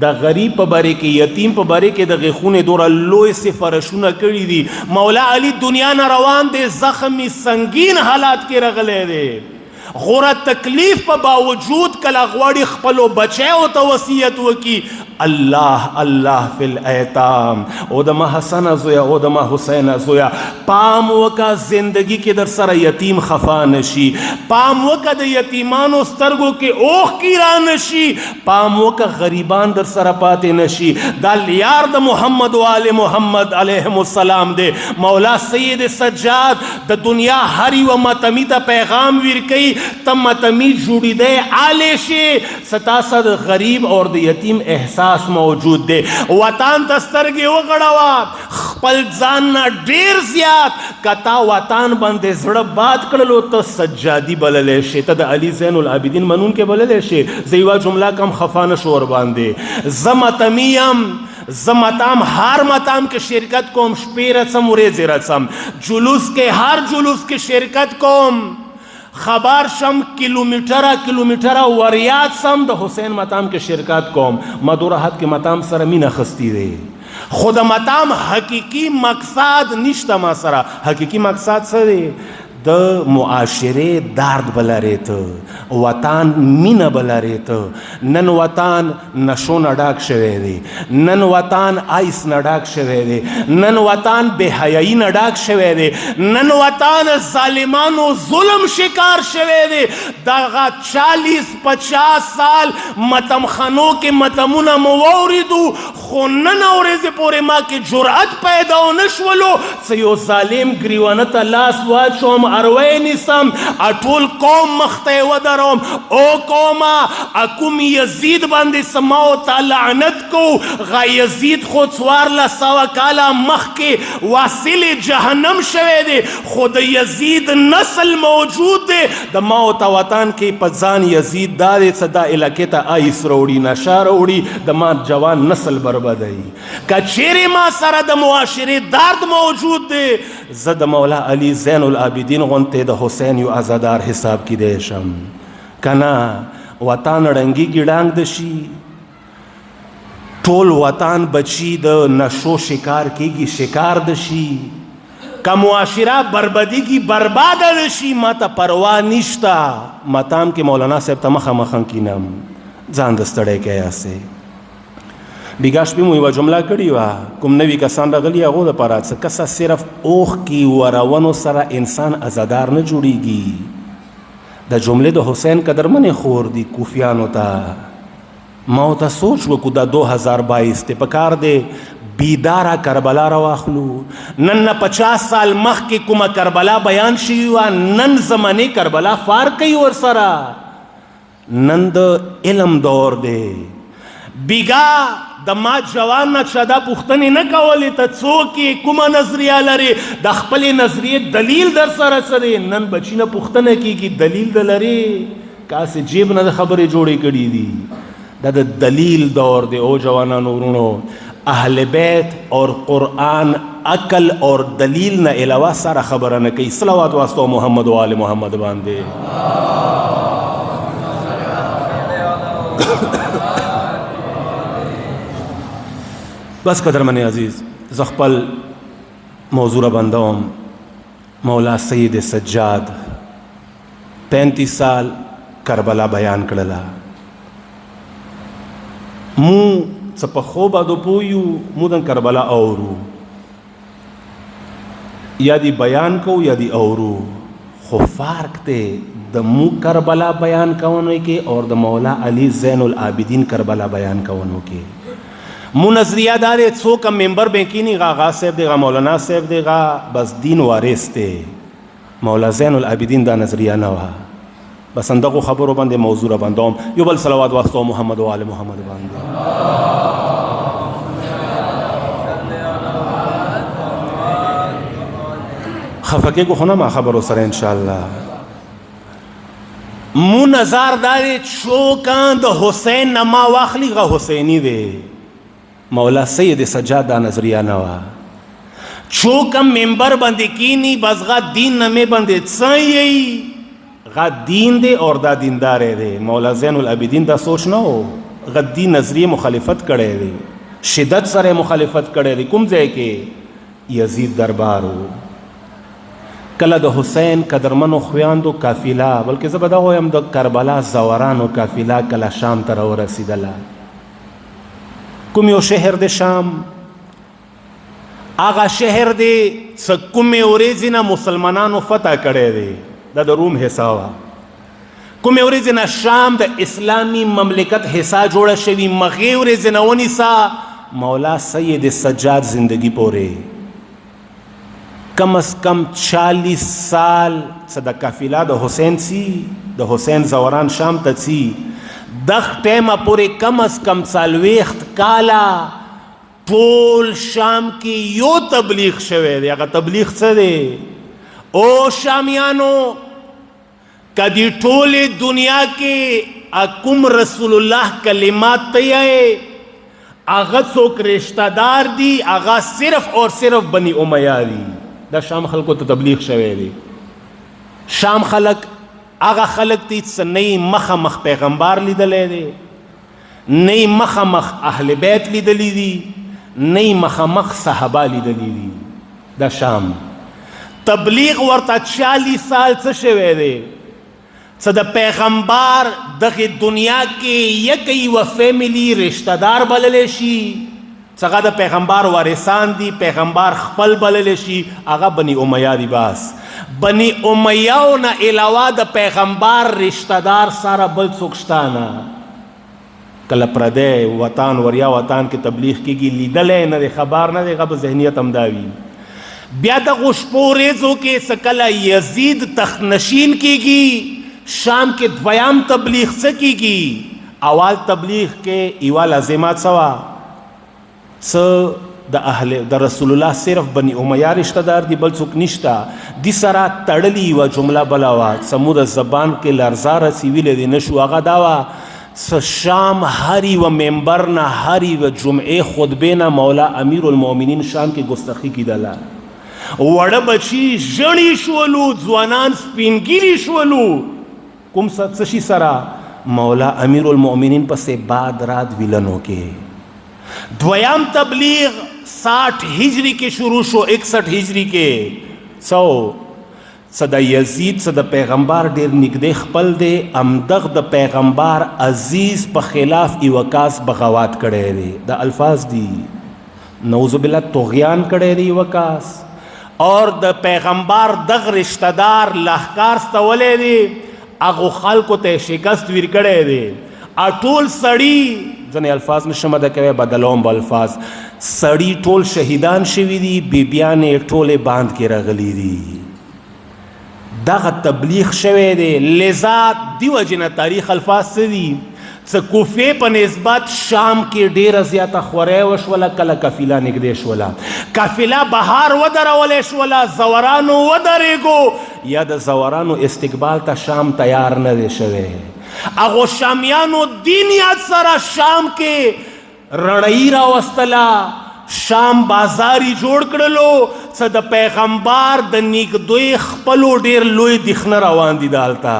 د غریب په باره کې یتیم په باره کې د غیخونې دوره لوی سفارشونه کړي دي. مولا علی دنیا نه روان دی زخمی سنگین حالات کې رغلی دی، غوره تکلیف په باوجود کله غواړي خپلو بچیو ته وصیت وکړي الله الله فی الایتام، او د ما حسن زویا او د ما حسین زویا پام وکا زندگی کې در سره یتیم خفا نشي، پام وکا د یتیمانو سترګو کې اوښ کی را نشي، پام وکا غریبان در سره پاتې نشي. دا لیار د محمد و آل محمد علیهم السلام دی. مولا سید سجاد د دنیا هر یو ماتمی ته پیغام ورکوي ته ماتمی جوړېدی عالی شي، ستا سره غریب اور د یتیم احساس موجود دی. وطن ته سترګې وغړوه، خپل ځان نه ډیر زیات کتا وطن باندې زړه باد کړلو ته سجادي بللی شي، ته د علي زین العابدین منونکی بللی شي. زه یوه جمله کم خفا نشو ورباندې، زه متمی یم، زه متام هر متام کې شرکت کوم، شپې رڅم ورځې رڅم، جلوس کې هر جلوس کې شرکت کوم، خبر شم کیلومیټره وریاد سم د حسین متام کې شرکت کوم. ما دو راحت کې متام سره مینه خستی دی، خود متام حقیقی مقصد نشته ما سره. حقیقی مقصد څه دی؟ د معاشره درد بلری ته، وطن مینه بلری ته. نن وطن نشو نه ډاک شوی دی، نن وطن آیس نه ډاک شوی دی، نن وطن بے حیايي نه ډاک شوی دی، نن وطن ظالمانو ظلم شکار شوی دی. دغه 40-50 سال متم خانو کې متمونه مو واوریدو، خو نن ورځې پورې ما کې جرأت پیدا ونه شولو څه یو ظالم ګریوانه ته لاس واچوم، اروی نیسم، اټول قوم مخته ودروم. او قوما اکوم یزید باندې سماو تا لعنت کو، غا یزید خو 1400 کاله مخکې واصل جهنم شوی دی، خو د یزید نسل موجود دی. د موت وطن کې په ځان یزید دا دی څه دا علاقې ته آیس روړي، نشه روړي، د ما جوان نسل بربادوي. که چیرې ما سره د معاشرې درد موجود دی، زه د مولا علی زین العابدین غونته د حسین یو عزادار حساب کې دی شم. کنا وطن ړنګي ګډانګ د شي، ټول وطن بچی د نشو شکار کېږي، شکار د شي. که معاشره بربادیږي، برباد د شي، ما ته پروا نشته. متام کې مولانا صاحب ته مخامخ کینم، ځان د ستړی کوي اسې. بیګا شپې مو یوه جمله کړې وه، کوم نوي کسان راغلي هغو دپاره څه کسه صرف اوښ کې ورونو سره انسان عزادار نه جوړیږي. د جملې د حسین قدرمنې خور دي کوفیانو ته. ما ورته سوچ وکړو دا 2022 دی، په کار دی بیداره کربلا را واخلو. نن نه 50 سال مخکې کومه کربلا بیان شوي وه، نن زمانې کربلا فار کوي ورسره. نن د علم دور دی. بیګا د ما جوان نه چا دا پوښتنې نه کولې ته څوک یې، کومه نظریه لرې، د خپلې نظریې دلیل در سره څه دی. نن بچي نه پوښتنه کېږي دلیل د لرې، کاسې جیب نه د خبرې جوړې کړي دي. دا د دلیل دور دی. او جوانانو ورونو، اهل بیت اور قرآن عقل اور دلیل نه علاوه سره خبره نه کوي. صلوات واسطه محمد و آل محمد باندې. بس قدرمن عزیز، زه خپل موضوع را بندوم. مولا سید سجاد 35 سال کربلا بیان کړله. مو څه په خوبه د پویو، مو د کربلا اورو، یا دی بیان کو یا دی اورو، خو فرق دی د مو کربلا بیان کوونو کې اور د مولا علی زین العابدین کربلا بیان کوونو کې. مو نظریه دار څوک ممبر بینکینی غا آغا صاحب دی، غا مولانا صاحب دی، غا بس دین وارث دی. مولا زین العابدین دا نظریه نه وه. بس اندغو خبرو باندې موضوع را بندوم یو بل صلوات واستو محمد و آل محمد باندې خفقه کو خونه ما خبرو سره ان شاء الله مو نظر داري چوکان د حسین نما واخلی غ حسینی دی مولا سید سجاد دا نظریه نوا چوکم منبر باندې کینی بس غا دین نمه باندې څای غا دین دی اور دا دیندار دی مولا زین العابدین دا سوچ نه ہو غ دین نظریه مخالفت کړي دی شدت سره مخالفت کړي دی کوم ځای کې یزید دربارو کله د حسین قدرمنو خویاندو قافله بلکې زه به دا وایم د کربلا زورانو قافله کله شام ته راورسېدله کوم یو شهر د شام هغه شهر دی څه کومې ورځې نه مسلمانانو فتح کړی دی دا د روم حصه وه کومې ورځې نه شام د اسلامي مملکت حصه جوړه شوي مغې ورځې نه ونیسه مولا سید سجاد زندگی پورې کم از کم 40 سال څه د قافله د حسین سی د حسین زوران شام ته سی دغ ټیمه پورې کم از کم 40 کاله ټول شام کې یو تبلیغ شوی دی هغه تبلیغ څه دی او شامیانو کدی ټولې دنیا کې کوم رسول الله کلمات ته یې هغه څوک رشتہ دار دي هغه صرف اور صرف بنی امیہ دي دا شام خلکو ته تبلیغ شوی دی شام خلک هغه خلک تی څه نه مخامخ پیغمبر لیدلی دی نه مخامخ اهل بیت لیدلی دي نه مخامخ صحابه لیدلی دي دا شام تبلیغ ورته 40 سال څه شوی دی څه د پیغمبر دغه دنیا کې یک یو فیملی رشتہ دار بللی شي څنګه د پیغمبر وارثان دي پیغمبر خپل بللی شي هغه بنی امیہ دي بس بنی امیہ نه علاوه د پیغمبر رشتہ دار سره بل څوک شته نه کله پردی وطن وریا وطن کې تبلیغ کېږي لیدلی نه دی خبر نه دی هغه به ذهنیت همدا وي بیا دغو شپو ورځو کې څه کله یزید تخنشین کېږي شام کې دویم تبلیغ څه کېږي اول تبلیغ کې یوه لازمات څه وه د رسول الله صرف بنی امیہ رشتہ دار دی بل څوک نشته دی سره تړلی یوه جمله بله وه څه د زبان کې لرزه رسېولی دی نه شو هغه دا وه شام هر یوه ممبر نه هر یوه جمعې خطبې نه مولا امیر المؤمنین شام کې ګستاخي کېدله وړه بچي ژړې شولو ځوانان سپینګیري شولو کوم څه شي سره مولا امیر المؤمنین پسې باد رات ویلنو کې دویم تبلیغ 60 ہجری کے شروع شو 61 ہجری کے څه د یزید څه د پیغمبر ډیر نږدې خپل دی امدغ د پیغمبر عزیز په خلاف یو کاس بغاوت کړی دی د الفاظ دی نعوذ بالله طغیان کړی دی یو کاس اور د پیغمبر دغ رشتہ دار لهکار ستولی دی هغو خلکو ته شکست ویر کړی دی ټول سړي ځنې الفاظ نشم ادا کوی بدلوم به الفاظ سړي ټول شهیدان شوي دي بیبیانې ټولې باند کې راغلي دي دغه تبلیغ شوی دی لذا دی وجنه تاریخ الفاظ څه دي څه کوفې په نسبت شام کې ډیره زیاته خورۍ وشوله کله قافله نږدې شوله قافله بهار ودرولی شوله زورانو ودرېږو یا د زورانو استقبال ته شام تیار نه دی شوی هغو شامیانو دینیت سره شام کې رڼایي راوستله شام بازاری جوړ کړلو څه د پیغمبر د نیږدوی خپلو ډیر لوی دیخنه روان دي دالته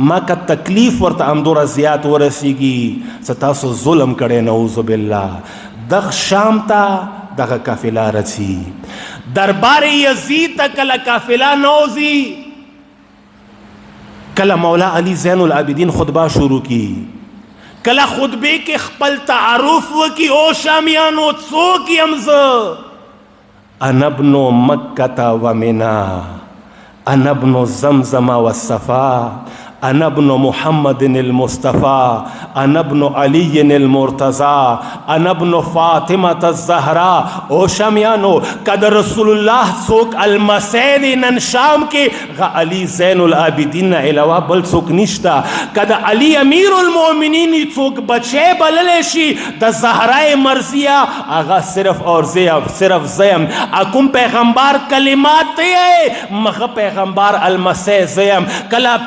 ما که تکلیف ورته همدوره زیات ورسیږي څه تاسو ظلم کړی نعوذ بالله دغ شام ته دغه قافله رسي دربار یزید ته کله قافله نوځي کله مولا علی زین العابدین خطبه شروع کی کله خطبه کې خپل تعارف وکي او شامیانو څوک یم زه انا ابن مکة و منا انا ابن زمزم و صفا انا ابن محمد المصطفى انا ابن علی المرتضی انا ابن فاطمة الزهرا. او شامیانو کد رسول الله څوک المسیح دی نن شام کې غ علی زین العابدین نه علاوه بل څوک نشتا. کد علی امیر المؤمنین څوک بچی بللی شي د زهرا مرضیه هغه صرف اور صرف زیم اکم پیغمبر کلمات دی مخه پیغمبر المسیح زیم. کله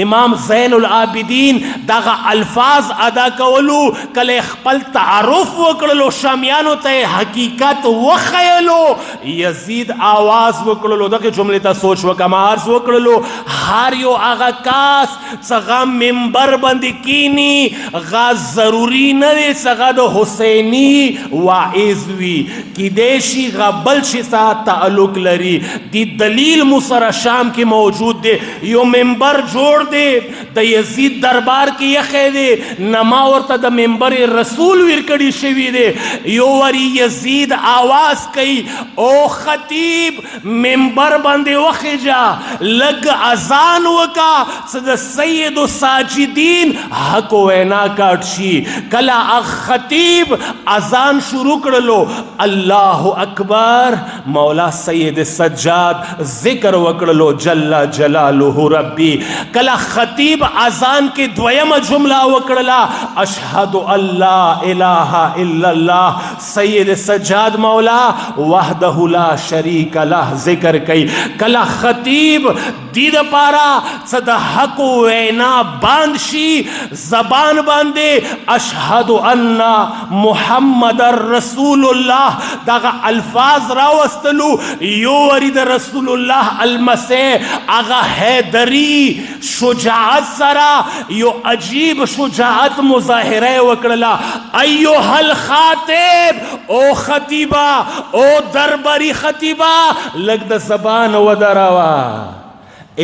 امام زین العابدین دغه الفاظ ادا کولو کله خپل تعارف وکړلو شامیانو ته حقیقت وخیلو یزید آواز وکړلو دغه جملې ته سوچ وکما عرض وکړلو هر یو هغه کاس څنګه منبر باندې کینی غا ضروری نه دی څنګه د حسینی واعظ وی کی دیشی غا بل شي سره تعلق لري دی دلیل مسر شام کې موجود دی یو منبر جوړ دے د یزید دربار کې یخې دے نما ورته د منبر رسول ورکړی شوی دے یو وری یزید آواز کوي او خطیب منبر باندې وخجا لگ اذان وکا د سید الساجدین حق وینا کاټ شي. کلا خطیب اذان شروع کړلو الله اکبر مولا سید سجاد ذکر وکړلو جل جلاله ربی. کلا خطیب اذان کے دویم جملہ وکڑلا اشہد اللہ الہ الا اللہ سید سجاد مولا وحدہ لا شریک لہ ذکر کئی. کلا خطیب دید پارا صد حق وینا باندشی زبان باندے اشہد ان محمد رسول اللہ داغا الفاظ راوستلو یو ورید رسول اللہ المسیح آغا حیدری شجاعت سرا یو عجیب شجاعت مظاہرہ وکڑلا ایوہ الخاتب او خطیبہ او درباری خطیبہ لگ دا زبان و دراوا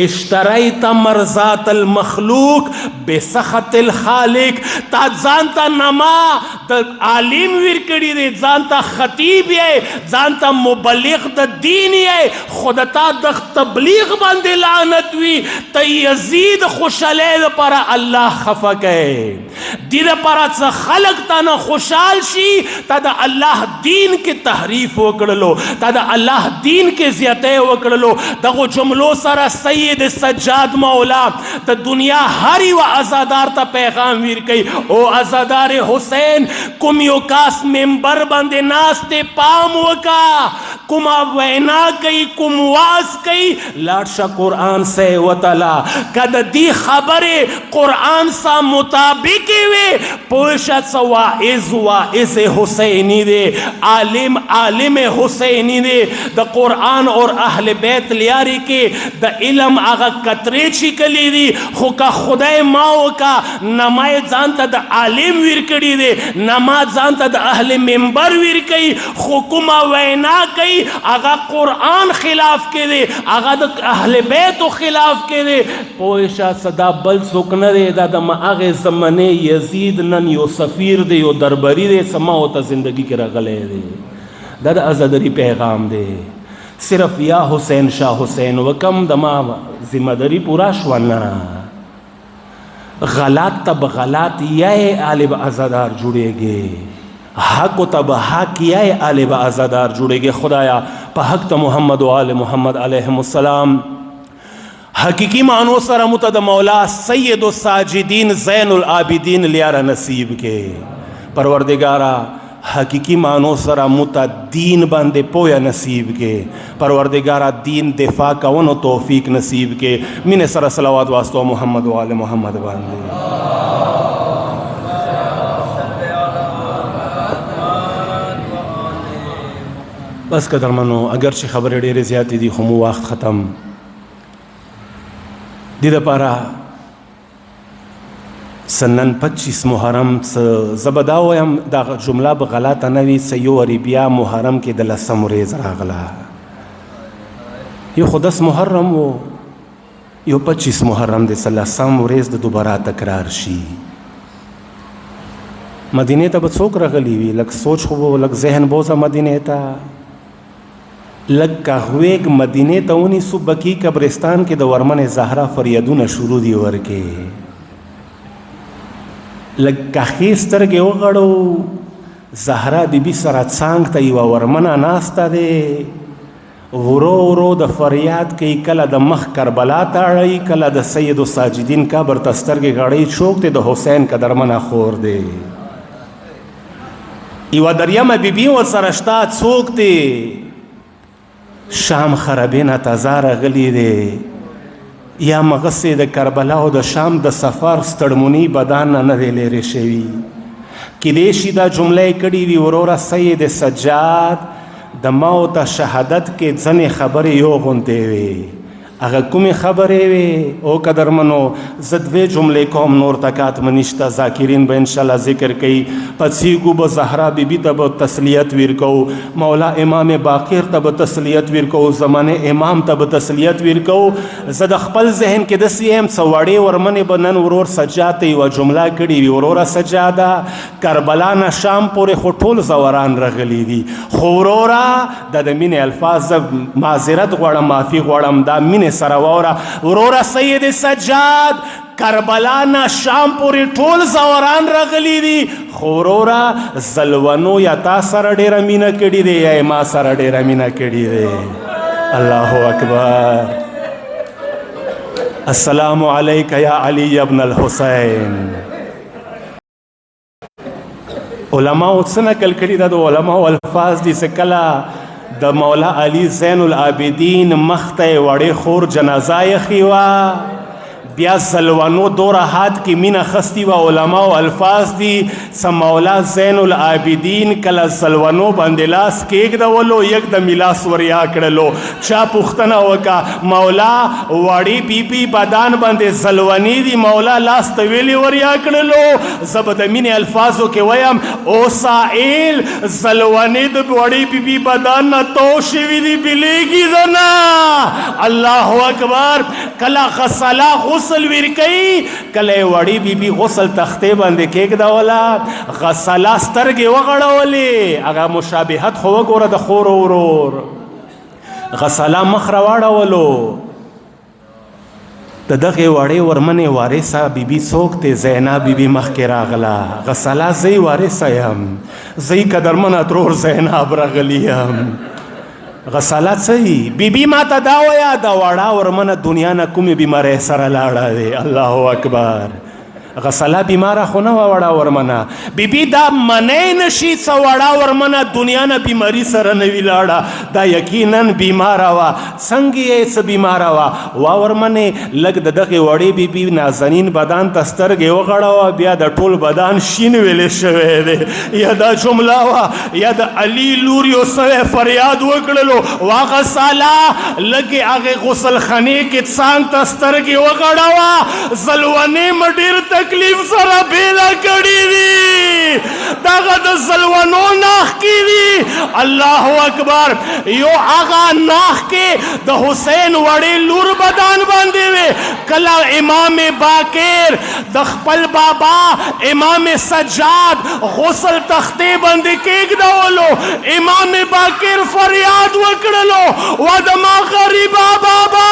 اشتریت مرضات المخلوق بسخط الخالق. تا زانتا نما دا عالم ورکڑی دے زانتا خطیب ہے زانتا مبلغ دا دین ہے خودتا دا تبلیغ باندے لعنت وی تا یزید خوشالے دا پارا اللہ خفق ہے دی دا پارا تا خلق تا نا خوشال شی تا دا اللہ دین کے تحریف وکڑلو تا دا اللہ دین کے زیادہ وکڑلو دا غو جملو سارا سید سجاد مولا تا دنیا ہری و ازادار تا پیغام ویر کئی او ازادار حسین کم یو کاس ممبر بندے ناستے پام وکا کما وینا کئی کم واز کئی لاٹشا قرآن سے وطلا کد دی خبر قرآن سا مطابق وے پوشت سا واعظ حسینی دے عالم حسینی دے دا قرآن اور اہل بیت لیاری کے دا علم آغا کترے چکلی دی خو کا خدای ماو کا نمائے زانتا دا عالم ورکڑی دے نما زانتا دا اہل منبر ورکڑی خکمہ وینا کئی آغا قرآن خلاف کے دے آغا دا اہل بیت خلاف کے دے پوشا صدا بل سکن دے دا دا آغا زمانے یزید نن یو سفیر دے یو دربری دے سماو تا زندگی کے رغلے دے دا دا ازادری پیغام دے صرف یا حسین شاہ حسین وکم دما ذمہ داری پورا شوانا غلط تب غلط یہ آلب ازادار جڑے گے حق تب حق یہ آلب ازادار جڑے گے. خدایا پا حق تا محمد و آل محمد علیہ السلام حقیقی معنو سر متد مولا سید الساجدین زین العابدین لیارا نصیب کے پروردگارا حقیقی معنو سرا متا دین باندے پویا نصیب کے پروردگارہ دین دفاع کا ونو توفیق نصیب کے. من سر صلوات واسطو محمد و آل محمد باندے بس قدر منو اگرچہ خبر ڈیرے زیادی دی خمو وقت ختم دیدہ پارا سنن 25 محرم زبداویم دا جملہ بغلط نوی سیو عربیہ محرم کے دلسم ریز راغلا یو خودس محرم و یو 25 محرم دے سلسم ریز دا دوبارہ تکرار شی. مدینہ تا بسوک رغلی وی لگ سوچ خوبو لگ ذہن بوزا مدینہ تا لږ کاغویګ مدینې ته ونیسو بقي قبرستان کې د ورمنې زهرا فریادونه شروع دي ورکې لږ کاخې سترګې وغړو زهرا بیبي سره څانګ ته یوه ورمنه ناسته دی ورو ورو د فریاد کوي کله د مخ کربلا ته اړوي کله د سید الساجدین قبر ته سترګې غړوي څوک دی د حسین قدرمنه خور دی یوه دریمه بیبي ورسره شته څوک دی شام خرابې نه تازه راغلی دی یا مغسې د کربلا او د شام د سفر ستړموني بدان نه نه دی لرې شوي کیدای شي دا جمله یې کړې وي وروره سید سجاد د موت شهادت کې ځنې خبرې یو غوندې وي هغه کومې خبرې وي او قدرمنو زه دوې جملې کوم نور طاقت مې نشته ذاکرین به انشاءالله ذکر کوي پڅیږو به زهرا بیبي ته به تسلیت ورکوو مولا امام باقر ته به تسلیت ورکوو زمانه امام ته به تسلیت ورکوو زه د خپل ذهن کې داسې یم څه وړې ورمنې به نن ورور سجاد ته یوه جمله کړې وي وروره سجاده کربلا نه شام پورې خو ټول زوران رغلي دي خو وروره دا د مینې الفاظ زه معذرت غواړم معافي غواړم دا مینې سره واوره وروره سید سجاد کربلا نه شام پورې ټول زوران رغلی دي خو وروره زلونو یا تا سره ډېره مینه کړې دی یا ما سره ډېره مینه کړې دی الله اکبر السلام علیک یا علی ابن الحسین علماء څه نقل کړي دا د علماء الفاظ دي چې کله د مولا علی زین العابدین مخته وړې خور جنازه یې ښیوه بیا زلونو دوره هات کې مینه خستی و علماء الفاظ دي څه مولا زین العابدین کله زلونو باندې لاس کېږدولو یک د میلاس وریا کړلو چا پوښتنه وکړه مولا وړې بیبي بدان باندې زلونې دي مولا لاس ته ویلې وریا کړلو زه به د مینې الفاظو کې ویم او سائل زلونې د وړې بیبي بدان نه تو شوي دي بلیږي ده نه الله اکبر کله غسله غسل ورکوي کله یې وړې بیبي غسل تختې باندې کېږدوله غسله سترګې وغړولې هغه مشابهت خو وګوره د خور و ورور غسله مخ راواړولو د دغې وړې ورمنې وارثه بیبي څوک دی زینا بیبي مخکې راغله غسله زه یې وارثه یم زه یې قدرمنه ترور زینب راغلی یم غسله څه وي بیبي ما ته دا وایه د وړه ورمنه دنیا نه کومې بیمارۍ سره لاړه دی الله اکبر غسله بیماره خو نه وه وړه ورمنه بیبي دا منی نشي څه وړه ورمنه دنیا نه بیماري سره نه وي لاړه دا یقینا بیماره وه څنګه یې څه بیماره وه وا ورمنې لږ د دغې وړې بیبي نازنین بدان ته سترګې وغړوه بیا د ټول بدان شین ویلې شوی دی یا دا جمله وه یا د علي لور یو سوی فریاد وکړلو وا غسله لږې هغې غسلخانې کې څانګ ته سترګې وغړوه زلونې مې ډېر تکلیف سره پیدا کړي دي دغه د زلونو ناخ کې دي الله اکبر یو هغه ناخ کې د حسین وړې لور بدان باندې وي کله امام باقر د خپل بابا امام سجاد غسل تختې باندې کېږدولو امام باقر فریاد وکړلو وا زما غریبه بابا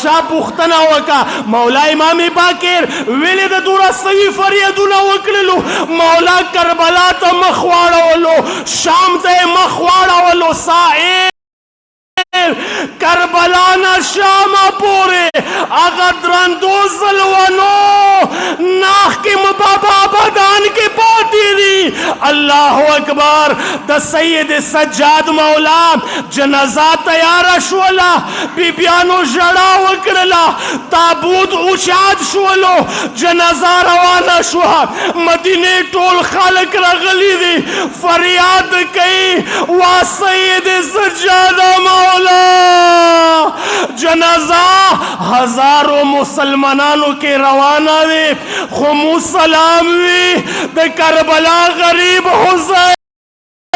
چا پوښتنه وکړه مولا امام باقر ویلې د دوره سوي فریادونه وکړلو مولا کربلا ته مخ واړولو شام ته یې مخ واړولو سائل کربلا نه شامه پورې هغه درندو زلونو ناخ کې بابا بدان کې پاتې دي الله اکبر د سید سجاد مولا جنازه تیاره شوله بیبیانو ژړا وکړله تابوت اوچات شولو جنازه روانه شوه مدینې ټول خلک راغلي دي فریاد کوي وا سید سجاد مولا جنازه هزارو مسلمانانو کې روانه وي خو مو سلام وي د کربلا غریب حسین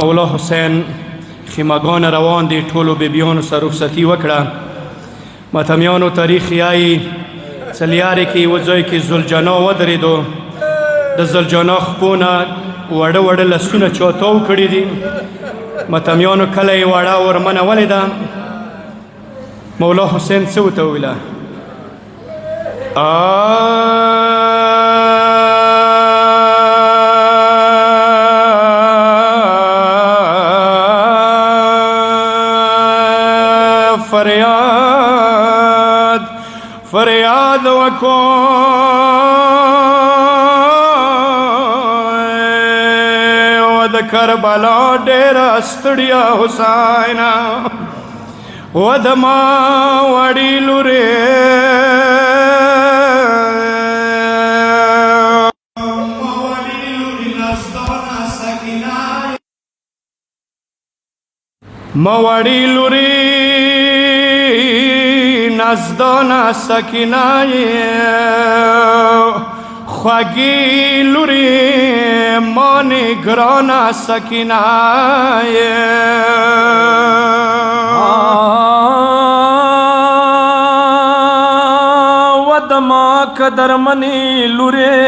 مولا حسین خیمگان روان دی ټولو بیبیانو سره رخصتي وکړه. ماتمیانو تاریخ یایي څلیارې کې یوه ځای کې زلجنا ودرېدو. د زلجنا خپونه وړه وړه لسونه چاوتاو کړي دي. ماتمیانو کله یې وړه ورمنولې ده. مولا حسین څه ورته وویله؟ فریاد فریاد وکو و د کربلا ډېره ستړیا حسینه و د ما وړي لورې ما وړي لورې نزدانا سکینای خوږی لوري مانې ګرانا سکینای ودما قدرمنې لورې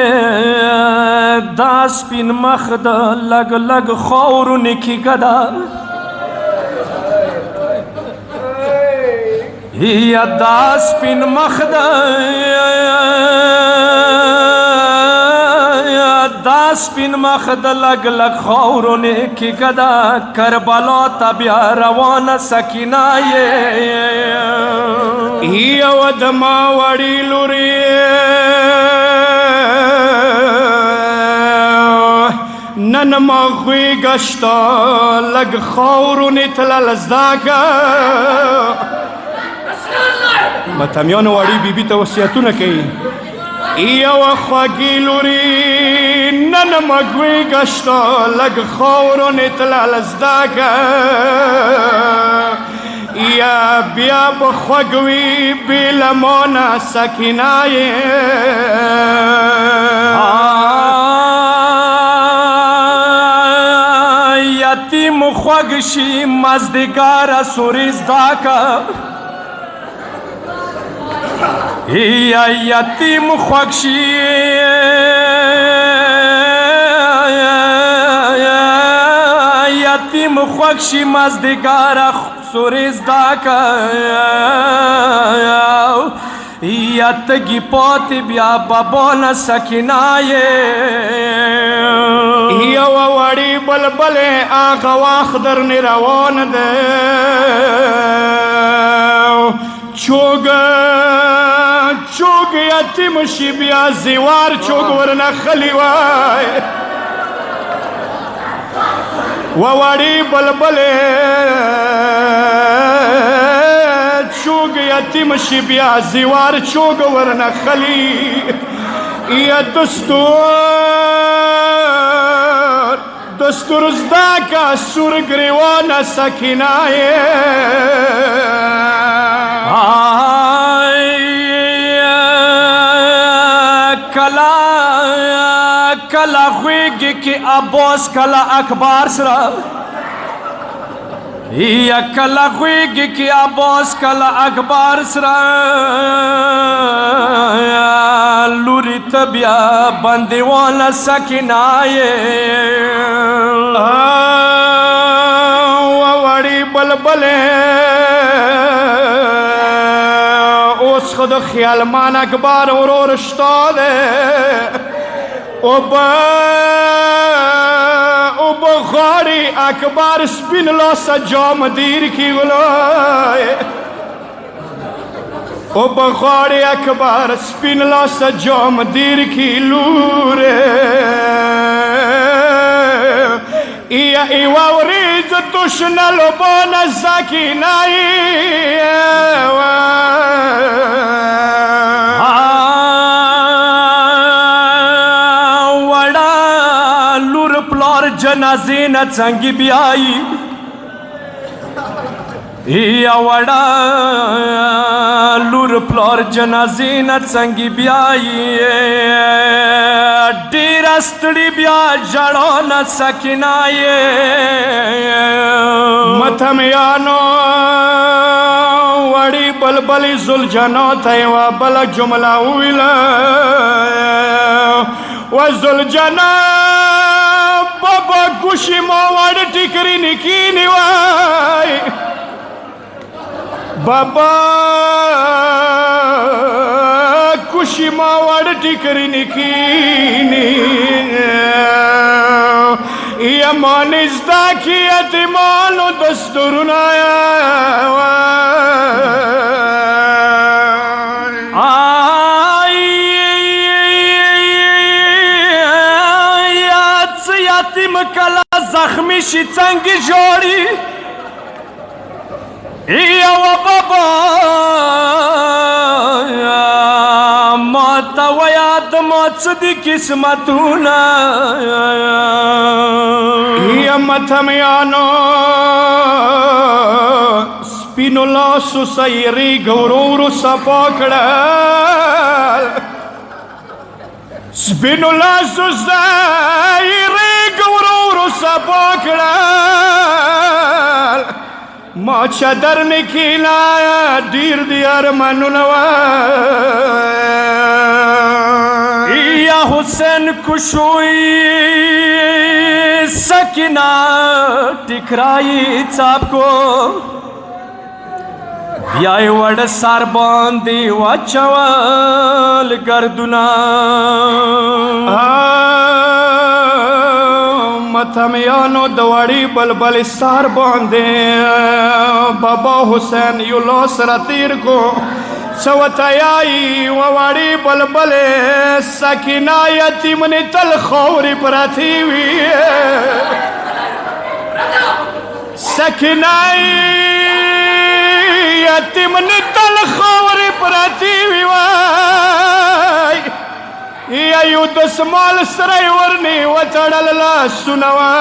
دا سپین مخ د لګ لګ خاورو کې ګدا یا دا سپین مخ د لګ لګ خاورونه کې ګدا کربلا ته بیا روانه سکینه یو د ما وړي لورې نن ما غوېږه شته لږ خاورونې تلل زده که ماتمیانو وړي بیبي ته وصیتونه کوي. یوه خوږې لورې نن ما غوېږه شته لږ خاورونې تلل زده که یا بیا به خوږ وي بې له مانه سکینه یتیم خوږ شي مازدیګاره سوري زده که یا یتیم خوږ شي یتیم خوږ شي مازدیګاره سوري زده که یا تږي پاتې بیا بابانه سکینه یوه وړې بلبلې هغه وخت درنې روان دی چوګ یتیم شي بیا زیوار چوګ ورنه خلی وای وړې بلبلې چوګ یتیم شي بیا زیوار چوګ ورنه خلی یا دستور زده که سور گریوانه سکینه کلا خویږي کې عباس کلا اکبر سره یا کلا خویگی کی عباس کلا اکبر سرا لوری تبیا بندیوان سکینائے وڑی بلبلے اوس خود خیال مان اکبر اور رشتہ دے او بخاری اکبر سپین لاس جام دیر کی غلائے او بخاری اکبر سپین لاس جام دیر کی لورے ایا ایوا ورید تشنا لبانا ساکینائی جنازے نہ څنګه بیاي یا وړا لور پلار جنازې نه څنګه بیاي ډېر ستړي بیا ژړا نه سکینایې متمیانو وړي بلبل زلجنا ته یوه بله جمله وویله وزلجنا بابا گوشی مواد ٹکری نکینی وائی بابا گوشی مواد ٹکری نکینی یا مانزدہ کی اتمانو دستورنا کلا زخمی شي څنګه جوړي یا بابا ما ته ویا د ما څه دي قسمتونه یا متمیانو سپینو لاسو سیری ګورورو صفا کړل سپینو لاسو سیری ګورورو صفا کړل ما چادر نکیلا ډیر دی ارمانونه یا حسین کشوی سکینہ ټکرائی څاپ کو بیاي وړ سار باندې واچول ګردونه متمیانو د وړي بلبل سار باندې بابا حسین یو لاس را تیر کو سوتیائی و وړي بلبل سکینه یتیمنې تل خورې پرتې وي سکینه یتیمنې تل خورې پرتې وي وای یا یو دسمال سره یې ورنې وتړل لاسونه وای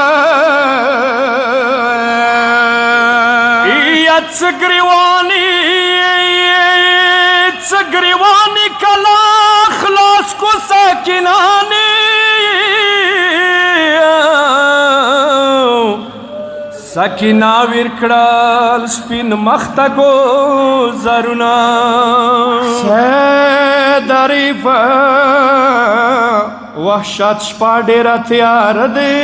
یا څه ګریوانې کلا خلاص کو ساکنانې سکینہ ورکړل سپین مخته کو زرونه سیدریف وحشت شپه ډېره تیار دی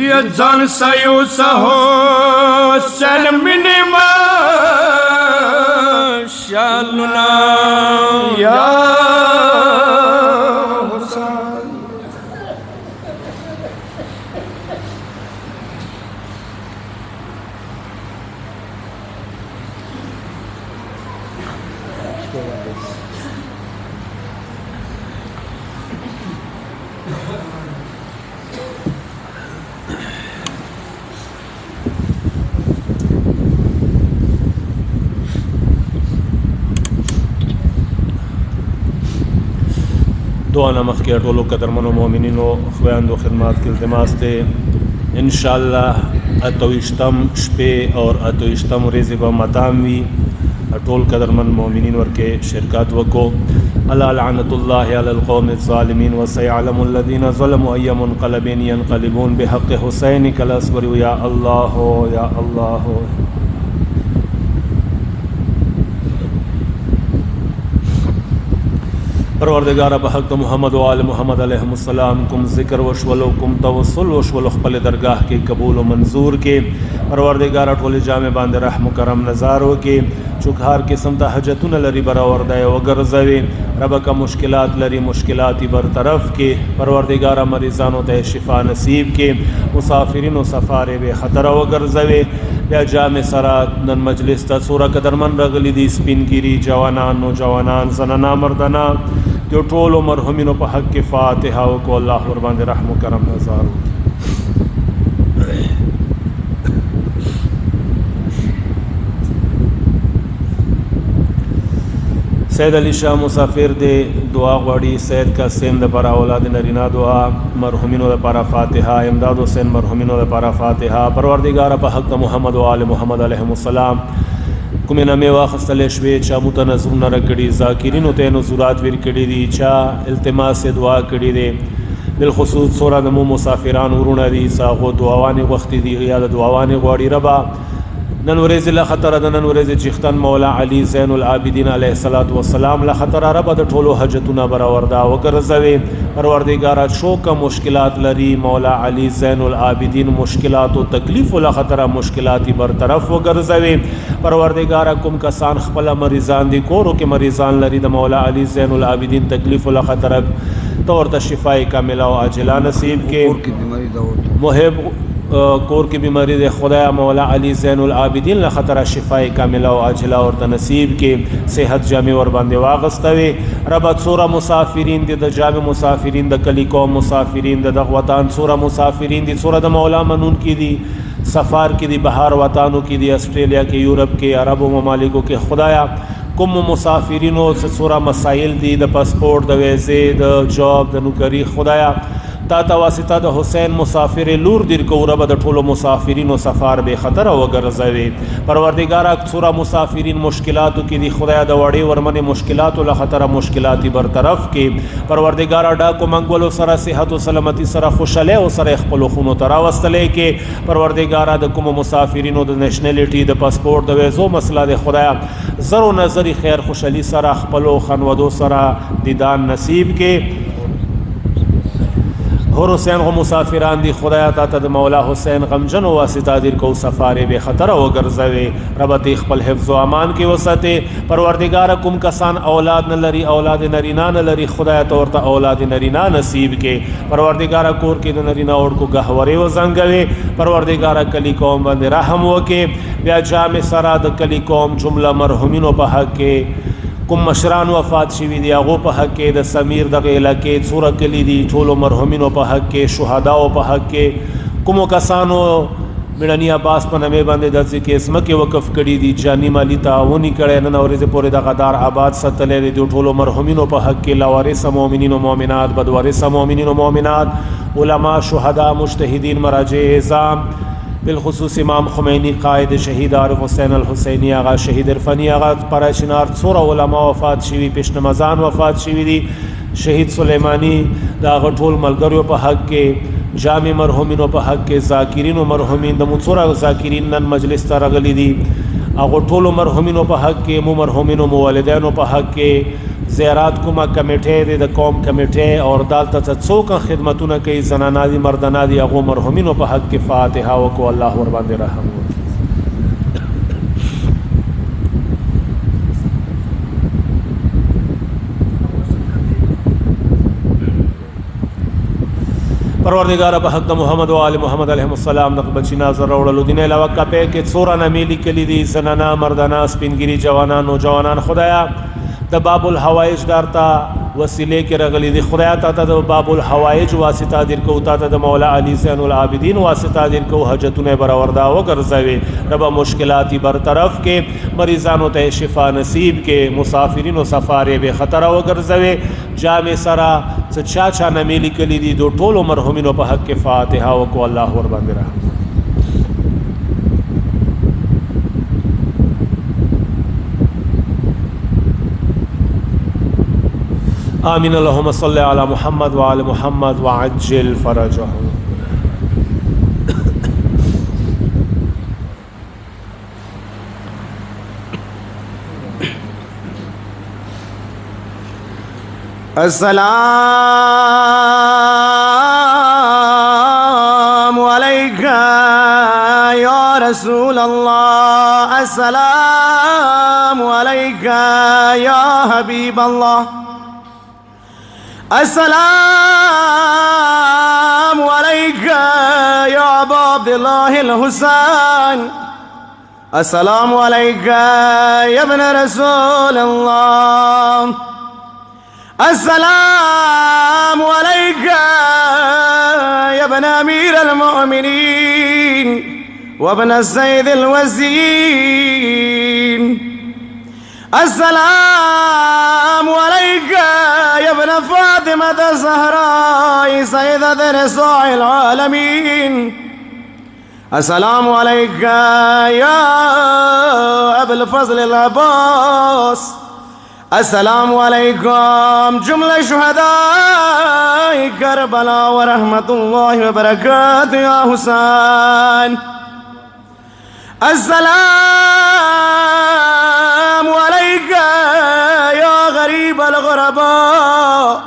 یا ځان سیو سهو سلمینې مشالونه یا دعا نمخ کے ټولو قدرمنو مؤمنینو خویندو خدمات کې التماس ته انشاءالله اتویشتم شپې اور اتویشتم ورځې به مدام وي ټول قدرمن مؤمنین ورکه شرکت وکړو الا لعنة الله على القوم الظالمين وسيعلم الذين ظلموا أي منقلب ينقلبون بحق حسينك الأصغر يا الله يا الله. پروردگار په حق محمد و آل محمد علیهم السلام کوم ذکر وشولو کوم توسل وشولو خپل درگاہ کې قبول و منظور کې پروردگار ټول جامع باندې رحم و کرم نظارو کې چوکار قسم ته حاجتونه لري برآورده وګرځوي رب کا مشکلات لري مشکلات برطرف کې پروردگار مریضانو ته شفا نصیب کې مسافرینو سفر به خطر وګرځوي بیا جامع سرات نن مجلس ته سوره قدرمن رغلی دي سپینګری جوانان نوجوانان زنانا مردانا جو ټولو مرحومینو په حق کې فاتحه او کو الله ور باندې رحم و کرم نظر. سید علی شاہ مسافر دے دعا غواړي سید کا سین د پر اولاد نرینا دعا مرحومینو لپاره فاتحه امداد حسین مرحومینو لپاره فاتحه پروردگار په حق محمد و آل محمد علیهم السلام کومه نامه واخستل شوي چا متنظرونه رکړي ذاکرینو ته نزورات ور کړي دي چا التماس دعا کړي دي بالخصوص سورہ نمو مسافران ورونه دي ساغو دعاوانه وخت دي یا دعاوانه غواړي ربا نن ورځ له خطر د نن ورځ چختن مولا علی زین العابدین علیه الصلاۃ والسلام له خطر رب د ټولو حاجتونه برآورده وګرځوي پروردگار شوک مشکلات لري مولا علی زین العابدین مشکلات او تکلیف له خطر مشکلات برطرف وګرځوي پروردگار کوم کسان خپل مریضان دي کورو کې مریضان لري د مولا علی زین العابدین تکلیف له خطر تور ته شفای کامله او عاجله نصیب کې محب کور کی بیماری دے خدایا مولا علی زین العابدین له خطر شفای کامله او عاجله اور نصیب کې صحت جامع ور باندې واغستوي رب څوره مسافرین دي د جامع مسافرین د کلی قوم مسافرین د وطن څوره مسافرین دي څوره د مولا منون کې دي سفر کې دي بهر وطنو کې دي استرالیا کې یورپ کې عربو ممالکو کې خدایا کوم مسافرینو څوره مسائل دي د پاسپورت د ویزه د جاب د نوکری خدایا تا تا واسطه د حسین مسافر لور دیر کو رب د ټولو مسافرینو سفر به خطر او ګرځوي پروردگار اکثر مسافرین مشکلاتو کې دی خدای د وړي ورمنه مشکلاتو له خطر مشکلات برطرف کې پروردگار ډا کو منګولو سره صحت او سلامتی سره خوشاله او سره خپل خونو ترا وستلې کې پروردگار د کوم مسافرینو د نېشنلټي د پاسپورت د ویزو مسله د خدای زرو نظری خیر خوشالي سره خپل خنودو سره دیدان نصیب کې هر حسین غو مسافران دی خدایا تا د مولا حسین غمجن واسطه دیر کو سفر به خطر او ګرځوي رب ته خپل حفظ او امان کې وسته پروردگار کوم کسان اولاد نه لري اولاد نرینا نه لري خدایا تورته اولاد نرینا نصیب کې پروردگار کور کې د نرینا اور کو گهوري و زنګوي پروردگار کلی قوم باندې رحم وکي بیا جامع سرا د کلی قوم جمله مرحومینو په حق کې کوم مشران وفات شوی دی هغه په حق کې د سمیر دغه علاقې څوره کلی دي ټولو مرحومینو په حق کې شهدا او په حق کې کوم کسانو میړنی عباس په نامه باندې د ځکه اسمه کې وقف کړي دي جانی مالی تعاونی کړي نن اورې پورې د غدار آباد ستلې دي ټولو مرحومینو په حق کې لوارث مؤمنین او مؤمنات بدوارث مؤمنین او مؤمنات علما شهدا مجتهدین مراجع اعظام بالخصوص امام خمینی قائد شهید عارف حسین الحسینی آغا شهید عرفانی آغا پراشنار څوره علما وفات شوی پیشنمازان وفات شوی دي شهید سلیمانی دا غټول ملګریو په حق کې جامع مرحومینو په حق کې ذاکرین او مرحومین د مڅوره ذاکرین نن مجلس ته راغلي دي هغه ټول مرحومینو په حق کې مو مرحومینو مولدانو په حق کې زیارات کومه کمیټه د قوم کمیټه او دالته څوک خدمتونه کوي زنانا دي مردانا دي هغه مرحومینو په حق کې فاتحه وکړو الله ور باندې رحم وکړي. پروردگار په حق محمد و آل محمد علیهم السلام د بچی ناظر وړلو دین علاوه کپه کې څوره نامیلی کلی دي زنانا مردانا سپینګری جوانان نوجوانان خدایا د باب الحوائج دارتا وسیله کې رغلی دي خدایا ته د باب الحوائج واسطه دیر کو ته د مولا علی زین العابدین واسطه دیر کو حاجتونه برآورده وګرځوي رب مشکلات برطرف کې مریضانو ته شفا نصیب کې مسافرینو سفر به خطر وګرځوي جامع سرا چا نمیلی کلی دي دو ټولو مرحومینو په حق کې فاتحه وکړو الله ور باندې رحم. آمين. اللهم صل على محمد وعلى محمد وعجل فرجهم. السلام عليك يا رسول الله، السلام عليك يا حبيب الله، السلام عليك يا أبا عبد الله الحسين، السلام عليك يا ابن رسول الله، السلام عليك يا ابن أمير المؤمنين وابن السيد الوزين، السلام عليك يا ابن فاطمة الزهراء سيدة نساء العالمين، السلام عليك يا أبا الفضل العباس، السلام عليكم جملة شهداء كربلاء ورحمة الله وبركاته يا حسين، السلام عليك يا غريب الغرباء،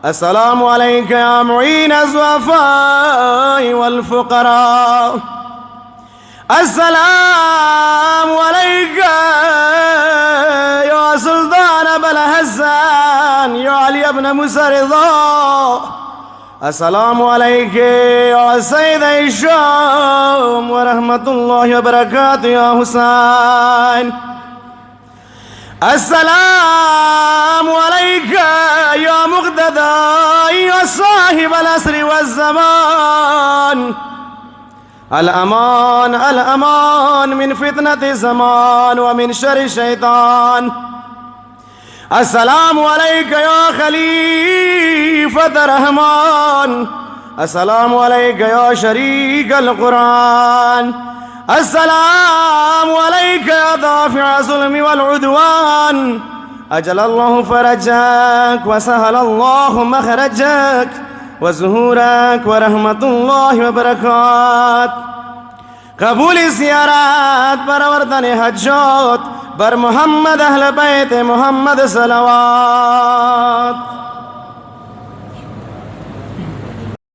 السلام عليك يا معين الضعفاء والفقراء، السلام عليك يا سلطان بلهزان يا علي بن موسى رضا، السلام عليك يا سيد هشام ورحمة الله وبركاته يا حسين، السلام عليك يا مقتدى يا صاحب العصر والزمان، الأمان الأمان من فتنة الزمان ومن شر الشيطان، السلام عليك يا خليفة الرحمن، السلام عليك يا شريك القرآن، السلام عليك يا دافع الظلم والعدوان، أجل الله فرجك وسهل الله مخرجك وزهورك ورحمة الله وبركات. قبول زيارات برورتن حجات بر محمد أهل بيت محمد صلوات.